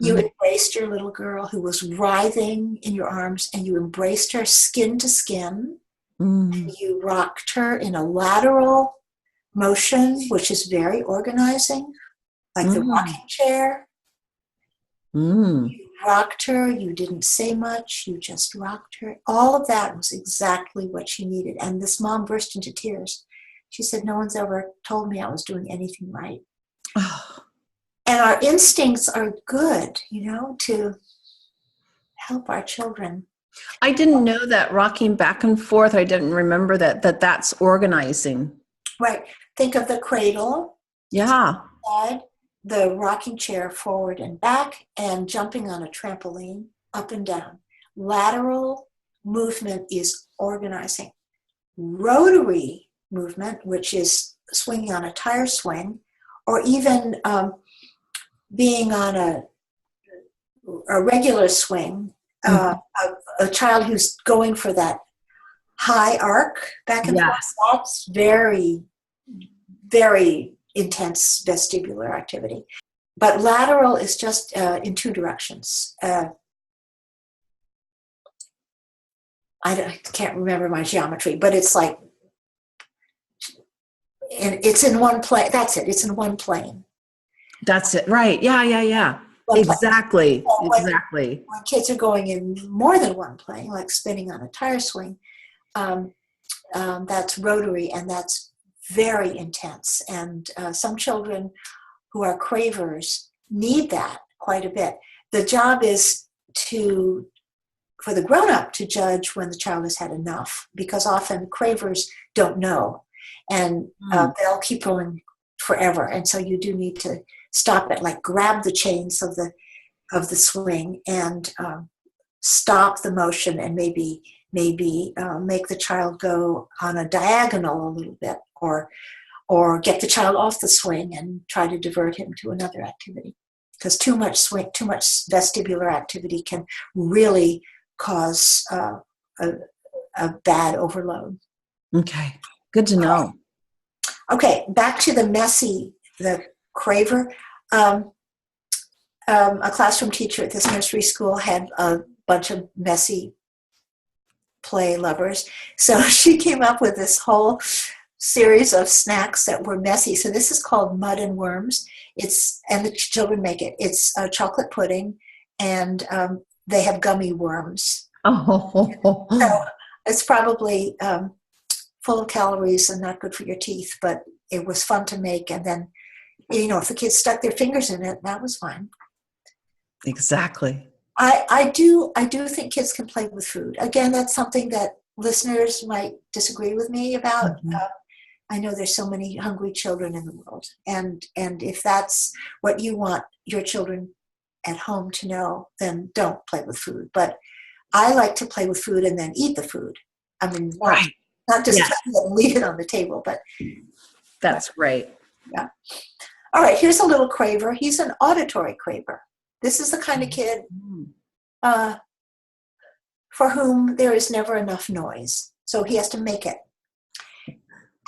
You embraced your little girl who was writhing in your arms, and you embraced her skin to skin. Mm. You rocked her in a lateral motion, which is very organizing, like the rocking chair. Mm. You rocked her. You didn't say much. You just rocked her. All of that was exactly what she needed. And this mom burst into tears. She said, "No one's ever told me I was doing anything right." And our instincts are good, to help our children. I didn't know that rocking back and forth. I didn't remember that's organizing. Right. Think of the cradle. Yeah. Side, the rocking chair forward and back, and jumping on a trampoline up and down. Lateral movement is organizing. Rotary movement, which is swinging on a tire swing, or even being on a regular swing, a child who's going for that high arc back and forth, that's very, very intense vestibular activity. But lateral is just in two directions. I can't remember my geometry, but it's like, and it's in one plane. That's it. It's in one plane. That's it. Right. Yeah. Exactly. Exactly. When kids are going in more than one plane, like spinning on a tire swing, that's rotary, and that's very intense. And some children who are cravers need that quite a bit. The job is for the grown-up to judge when the child has had enough, because often cravers don't know, and they'll keep going forever. And so you do need to stop it, like grab the chains of the swing and stop the motion, and maybe make the child go on a diagonal a little bit, or get the child off the swing and try to divert him to another activity. Because too much vestibular activity can really cause a bad overload. Okay, good to know. Okay, back to the craver. A classroom teacher at this nursery school had a bunch of messy play lovers. So she came up with this whole series of snacks that were messy. So this is called Mud and Worms. And the children make it. It's chocolate pudding, and they have gummy worms. Oh. So it's probably full of calories and not good for your teeth, but it was fun to make. And then, if the kids stuck their fingers in it, that was fine. Exactly. I do think kids can play with food. Again, that's something that listeners might disagree with me about. Mm-hmm. I know there's so many hungry children in the world, and if that's what you want your children at home to know, then don't play with food. But I like to play with food and then eat the food. I mean, not just leave it on the table, but that's right. Yeah. All right, here's a little craver. He's an auditory craver. This is the kind of kid for whom there is never enough noise. So he has to make it.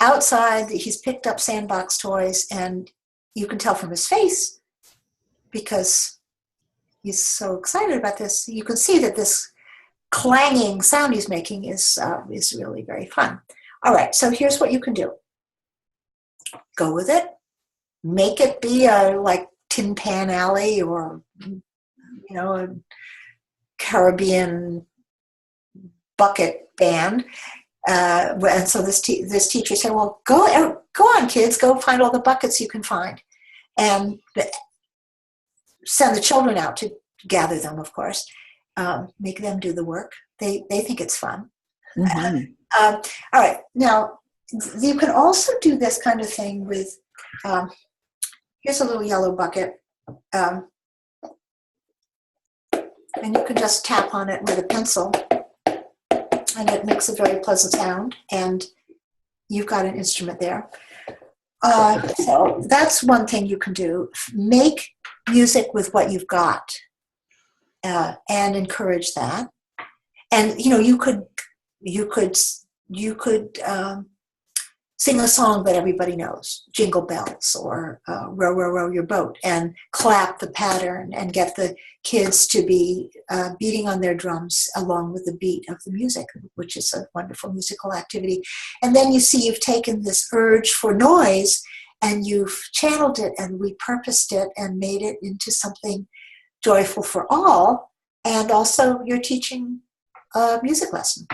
Outside, he's picked up sandbox toys, and you can tell from his face, because he's so excited about this. You can see that this clanging sound he's making is really very fun. All right, so here's what you can do. Go with it. Make it be like Tin Pan Alley, or a Caribbean bucket band. And so this teacher said, well, go on, kids, go find all the buckets you can find. And send the children out to gather them, of course. Make them do the work. They think it's fun. Mm-hmm. All right. Now, you can also do this kind of thing with, here's a little yellow bucket. And you can just tap on it with a pencil. And it makes a very pleasant sound. And you've got an instrument there. So that's one thing you can do. Make music with what you've got, and encourage that. And you could sing a song that everybody knows, Jingle Bells, or Row, Row, Row Your Boat, and clap the pattern and get the kids to be beating on their drums along with the beat of the music, which is a wonderful musical activity. And then you see you've taken this urge for noise and you've channeled it and repurposed it and made it into something joyful for all. And also you're teaching a music lesson.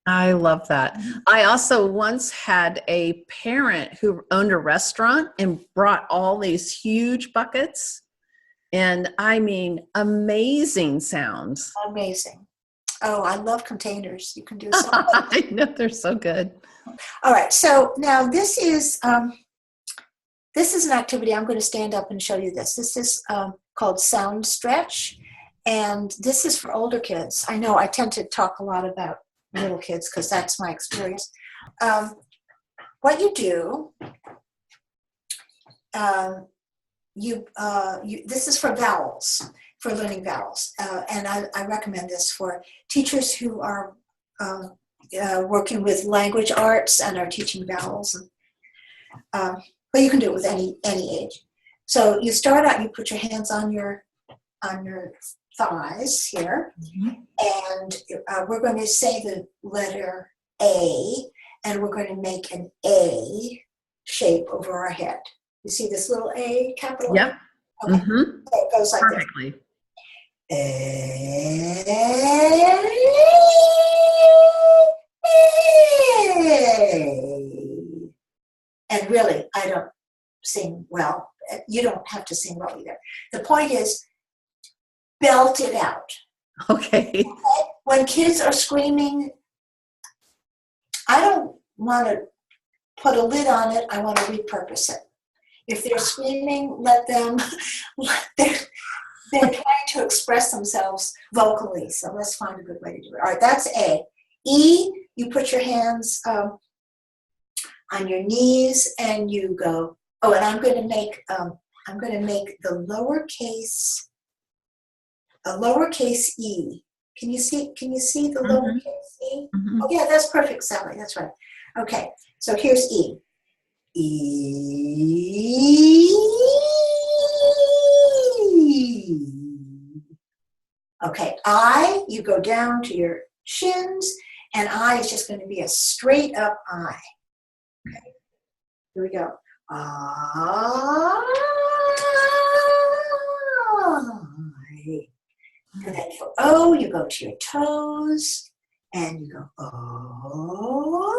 I love that. I also once had a parent who owned a restaurant and brought all these huge buckets, and I mean, amazing sounds. Amazing. Oh, I love containers. You can do so much. I know, they're so good. All right. So now this is an activity. I'm going to stand up and show you this. This is called Sound Stretch, and this is for older kids. I know I tend to talk a lot about little kids because that's my experience. What you do, this is for vowels, for learning vowels, and I recommend this for teachers who are working with language arts and are teaching vowels. But you can do it with any age. So you start out, you put your hands on your thighs here, and we're going to say the letter A, and we're going to make an A shape over our head. You see this little A, capital Yep. A? Okay. Mm-hmm. So it goes like Perfectly. this. And really, I don't sing well. You don't have to sing well either. The point is, belt it out. Okay. When kids are screaming, I don't want to put a lid on it. I want to repurpose it. If they're screaming, let them. They're trying to express themselves vocally. So let's find a good way to do it. All right, that's A. E, you put your hands on your knees and you go. Oh, and I'm going to make the lowercase e. Can you see the lowercase e? Mm-hmm. Oh yeah, that's perfect, Sally. That's right. Okay, so here's E. E. Okay, I, you go down to your shins, and I is just going to be a straight up I. Okay, here we go. I. And then for O, you go to your toes, and you go, oh.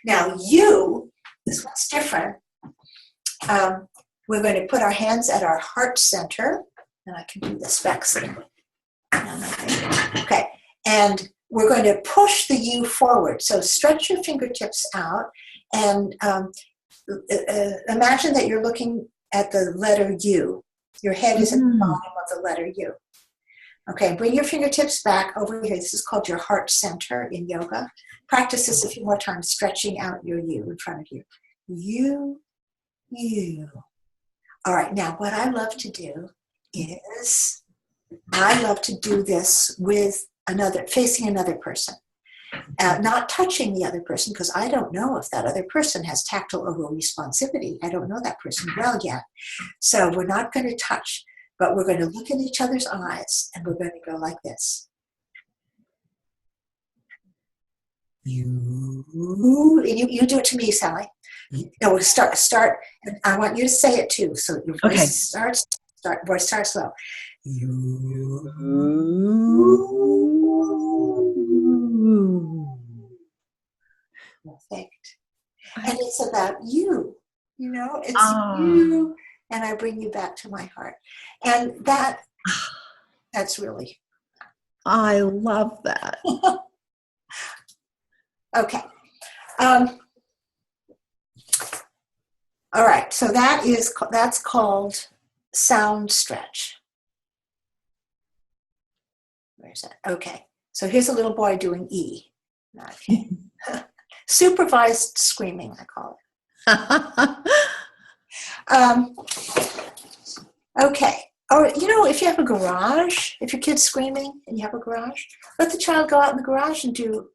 Now you, this one's different. We're going to put our hands at our heart center, and I can do this back sitting. Okay, and we're going to push the U forward. So stretch your fingertips out, and imagine that you're looking at the letter U. Your head is at the bottom of the letter U. Okay, bring your fingertips back over here. This is called your heart center in yoga. Practice this a few more times, stretching out your U in front of you. U, U. All right, now what I love to do is, I love to do this with facing another person. Not touching the other person, because I don't know if that other person has tactile responsivity. I don't know that person well yet. So we're not going to touch, but we're going to look in each other's eyes, and we're going to go like this. You do it to me, Sally. No, start, and I want you to say it too. So your voice starts slow. Perfect. And it's about you. It's Oh, you, and I bring you back to my heart. And that's really I love that. okay. All right. So that's called sound stretch. Where's that? Okay. So here's a little boy doing E. Okay. Supervised screaming, I call it. Okay. Or, if you have a garage, if your kid's screaming and you have a garage, let the child go out in the garage and do,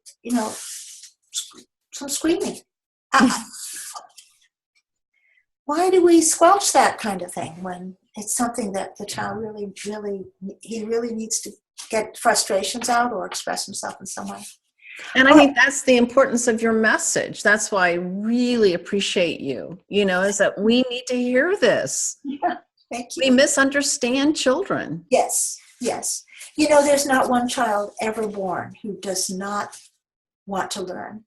some screaming. Why do we squelch that kind of thing when it's something that the child he really needs to get frustrations out or express himself in some way? And I think that's the importance of your message. That's why I really appreciate you, is that we need to hear this. Yeah, thank you. We misunderstand children. Yes. There's not one child ever born who does not want to learn.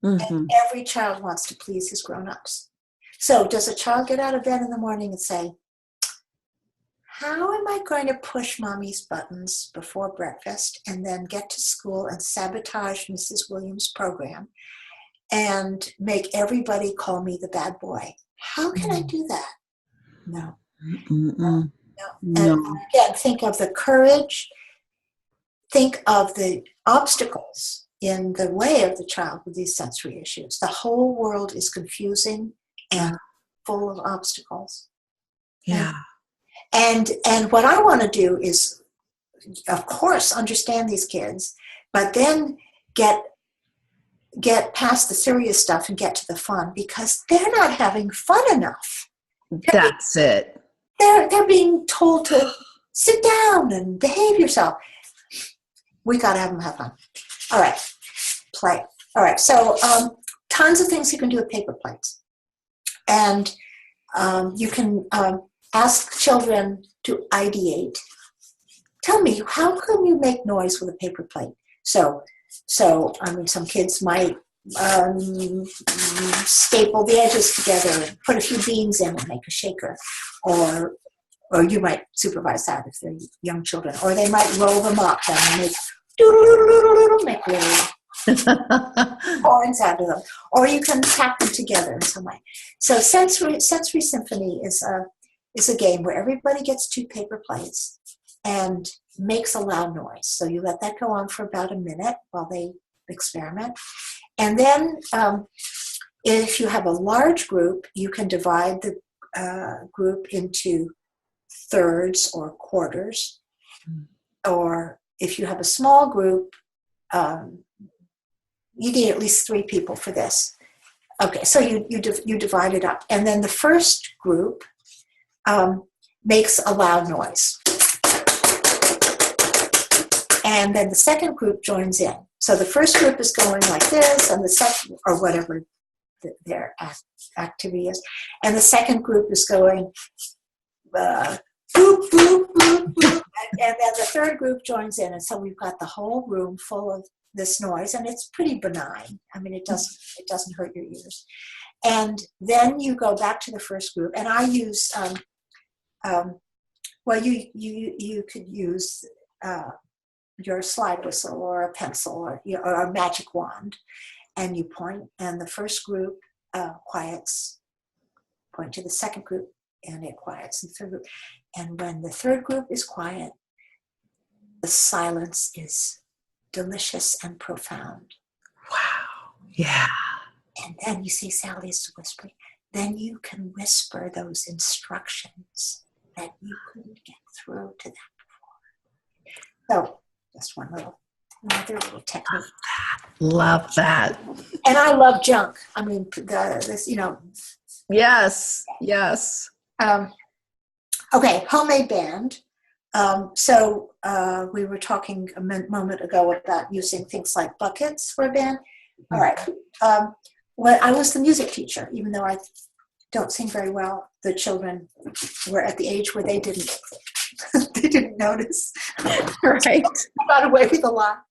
Mm-hmm. And every child wants to please his grown-ups. So does a child get out of bed in the morning and say, how am I going to push mommy's buttons before breakfast and then get to school and sabotage Mrs. Williams' program and make everybody call me the bad boy? How can I do that? No. No. And again, think of the courage, think of the obstacles in the way of the child with these sensory issues. The whole world is confusing and full of obstacles. Yeah. And what I want to do is, of course, understand these kids, but then get past the serious stuff and get to the fun, because they're not having fun enough. That's it. They're being told to sit down and behave yourself. We got to have them have fun. All right, play. All right, so tons of things you can do with paper plates. And you can ask children to ideate. Tell me, how can you make noise with a paper plate? So some kids might staple the edges together and put a few beans in and make a shaker, or you might supervise that if they're young children, or they might roll them up and make little horns out of them, or you can tap them together in some way. So sensory symphony is a game where everybody gets 2 paper plates and makes a loud noise. So you let that go on for about a minute while they experiment. And then if you have a large group, you can divide the group into thirds or quarters. Or if you have a small group, you need at least 3 people for this. Okay, so you divide it up. And then the first group makes a loud noise. And then the second group joins in. So the first group is going like this, and the second, or whatever their activity is, and the second group is going boop, boop, boop, boop. And then the third group joins in, and so we've got the whole room full of this noise, and it's pretty benign. I mean, it doesn't hurt your ears. And then you go back to the first group, and I use you could use your slide whistle or a pencil or a magic wand, and you point, and the first group quiets. Point to the second group, and it quiets the third group. And when the third group is quiet, the silence is delicious and profound. Wow. Yeah. And then you see Sally's whispering. Then you can whisper those instructions that you couldn't get through to them before. So just another little technique. Love that. And I love junk. I mean, Yes. Okay, homemade band. So we were talking a moment ago about using things like buckets for a band. All right. When I was the music teacher, even though I don't sing very well, the children were at the age where they didn't you didn't notice. Right. I got away with a lot.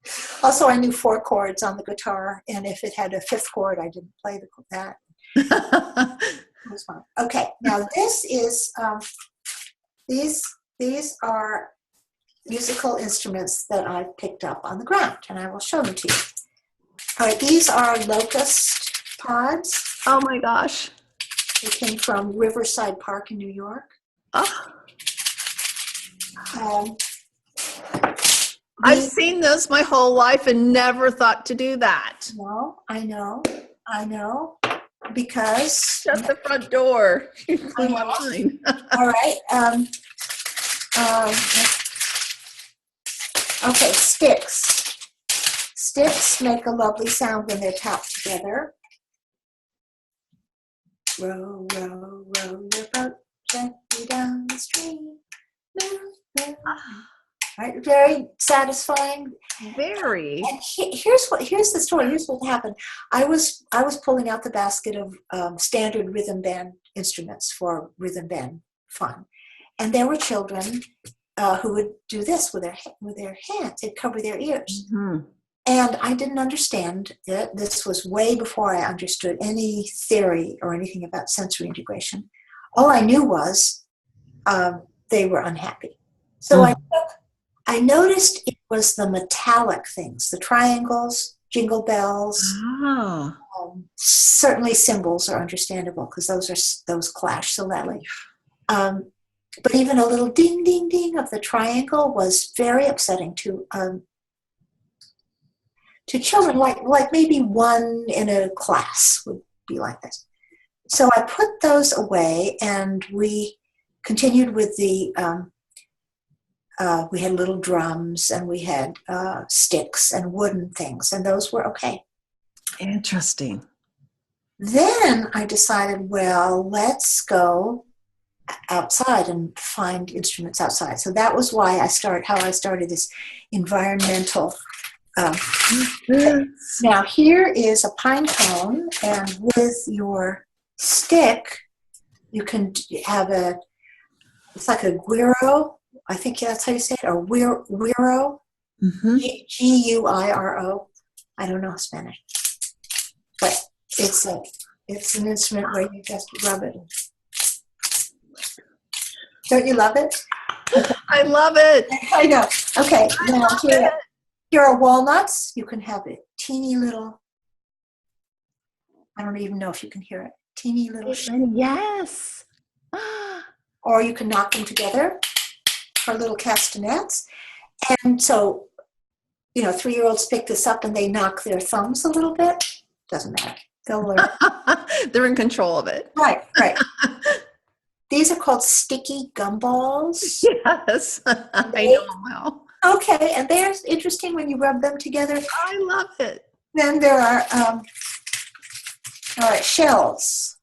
Also, I knew 4 chords on the guitar, and if it had a 5th chord, I didn't play that. It was fun. Okay, now this is these are musical instruments that I picked up on the ground, and I will show them to you. All right, these are locust pods. Oh my gosh. They came from Riverside Park in New York. Oh, Um, I've seen this my whole life and never thought to do that. No, I know, because. Shut the front door. You blew my mind. All right. Okay, sticks. Sticks make a lovely sound when they're tapped together. Row, row, row your boat gently down the stream. Right, very satisfying. Very. And here's the story. Here's what happened. I was pulling out the basket of standard rhythm band instruments for rhythm band fun, and there were children who would do this with their hands. They'd cover their ears, and I didn't understand it. This was way before I understood any theory or anything about sensory integration. All I knew was they were unhappy. So I noticed it was the metallic things, the triangles, jingle bells. Oh. Certainly cymbals are understandable because those clash so loudly. But even a little ding, ding, ding of the triangle was very upsetting to children, like maybe one in a class would be like this. So I put those away, and we continued with the. We had little drums, and we had sticks and wooden things, and those were okay. Interesting. Then I decided, well, let's go outside and find instruments outside. So that was how I started this environmental. Now here is a pine cone, and with your stick, you can have it's like a guiro. I think that's how you say it, or guiro, Guiro. I don't know Spanish, but it's an instrument where you just rub it. Don't you love it? I love it. I know. Okay, now here are walnuts. You can have it teeny little. I don't even know if you can hear it. Teeny little. Yes. Or you can knock them together. Our little castanets. And so, 3-year-olds pick this up and they knock their thumbs a little bit. Doesn't matter. They'll learn. They're in control of it. Right. These are called sticky gumballs. Yes. I know them well. Okay, and they're interesting when you rub them together. I love it. Then there are, all right, shells.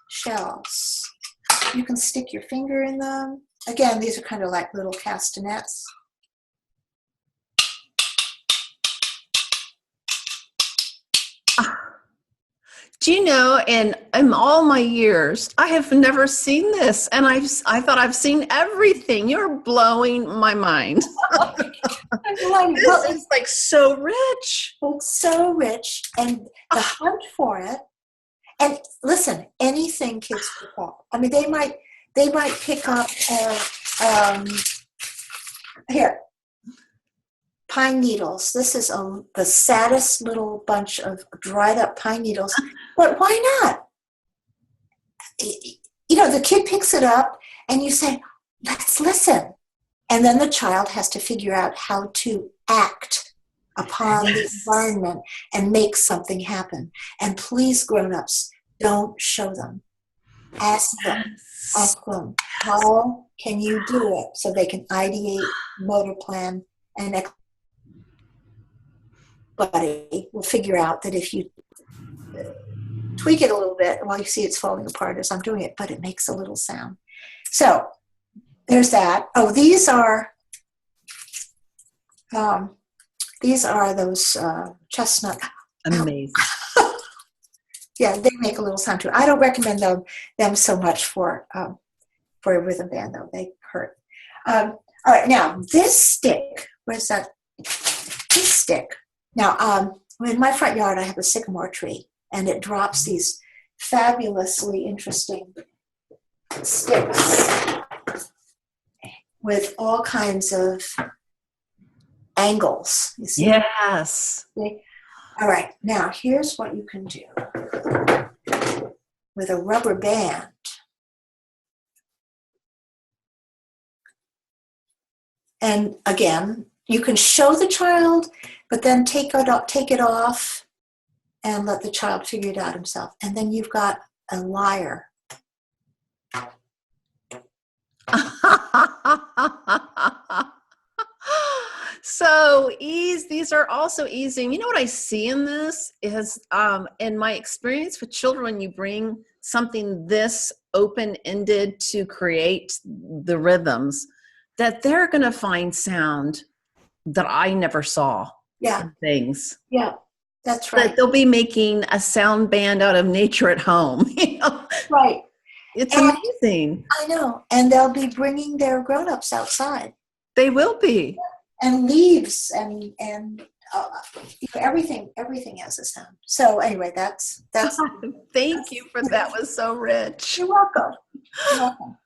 Shells. You can stick your finger in them. Again, these are kind of like little castanets. Do you know, in all my years, I have never seen this, and I thought I've seen everything. You're blowing my mind. This is like so rich. It's so rich, and the hunt for it. And listen, anything kids pick up. I mean, they might pick up here, pine needles. This is the saddest little bunch of dried up pine needles, but why not? The kid picks it up and you say, let's listen. And then the child has to figure out how to act upon the environment and make something happen. And please, grown-ups, don't show them. Ask them, how can you do it? So they can ideate, motor plan, and everybody will figure out that if you tweak it a little bit, well, you see it's falling apart as I'm doing it, but it makes a little sound. So there's that. Oh, these are those chestnut. Amazing. Yeah, they make a little sound too. I don't recommend them so much for a rhythm band, though. They hurt. All All right, now this stick, where's that? This stick. Now, in my front yard, I have a sycamore tree, and it drops these fabulously interesting sticks with all kinds of angles. You see? Yes. Okay. All right, now here's what you can do with a rubber band. And again, you can show the child, but then take it off and let the child figure it out himself. And then you've got a lyre. So these are also easing. You know what I see in this is, in my experience with children, when you bring something this open-ended to create the rhythms, that they're going to find sound that I never saw. Yeah. In things. Yeah, that's right. That they'll be making a sound band out of nature at home. You know? Right. It's And amazing. I know. And they'll be bringing their grown-ups outside. They will be. And leaves and everything has a sound. So anyway, that's Thank you for that. Was so rich. You're welcome. You're welcome.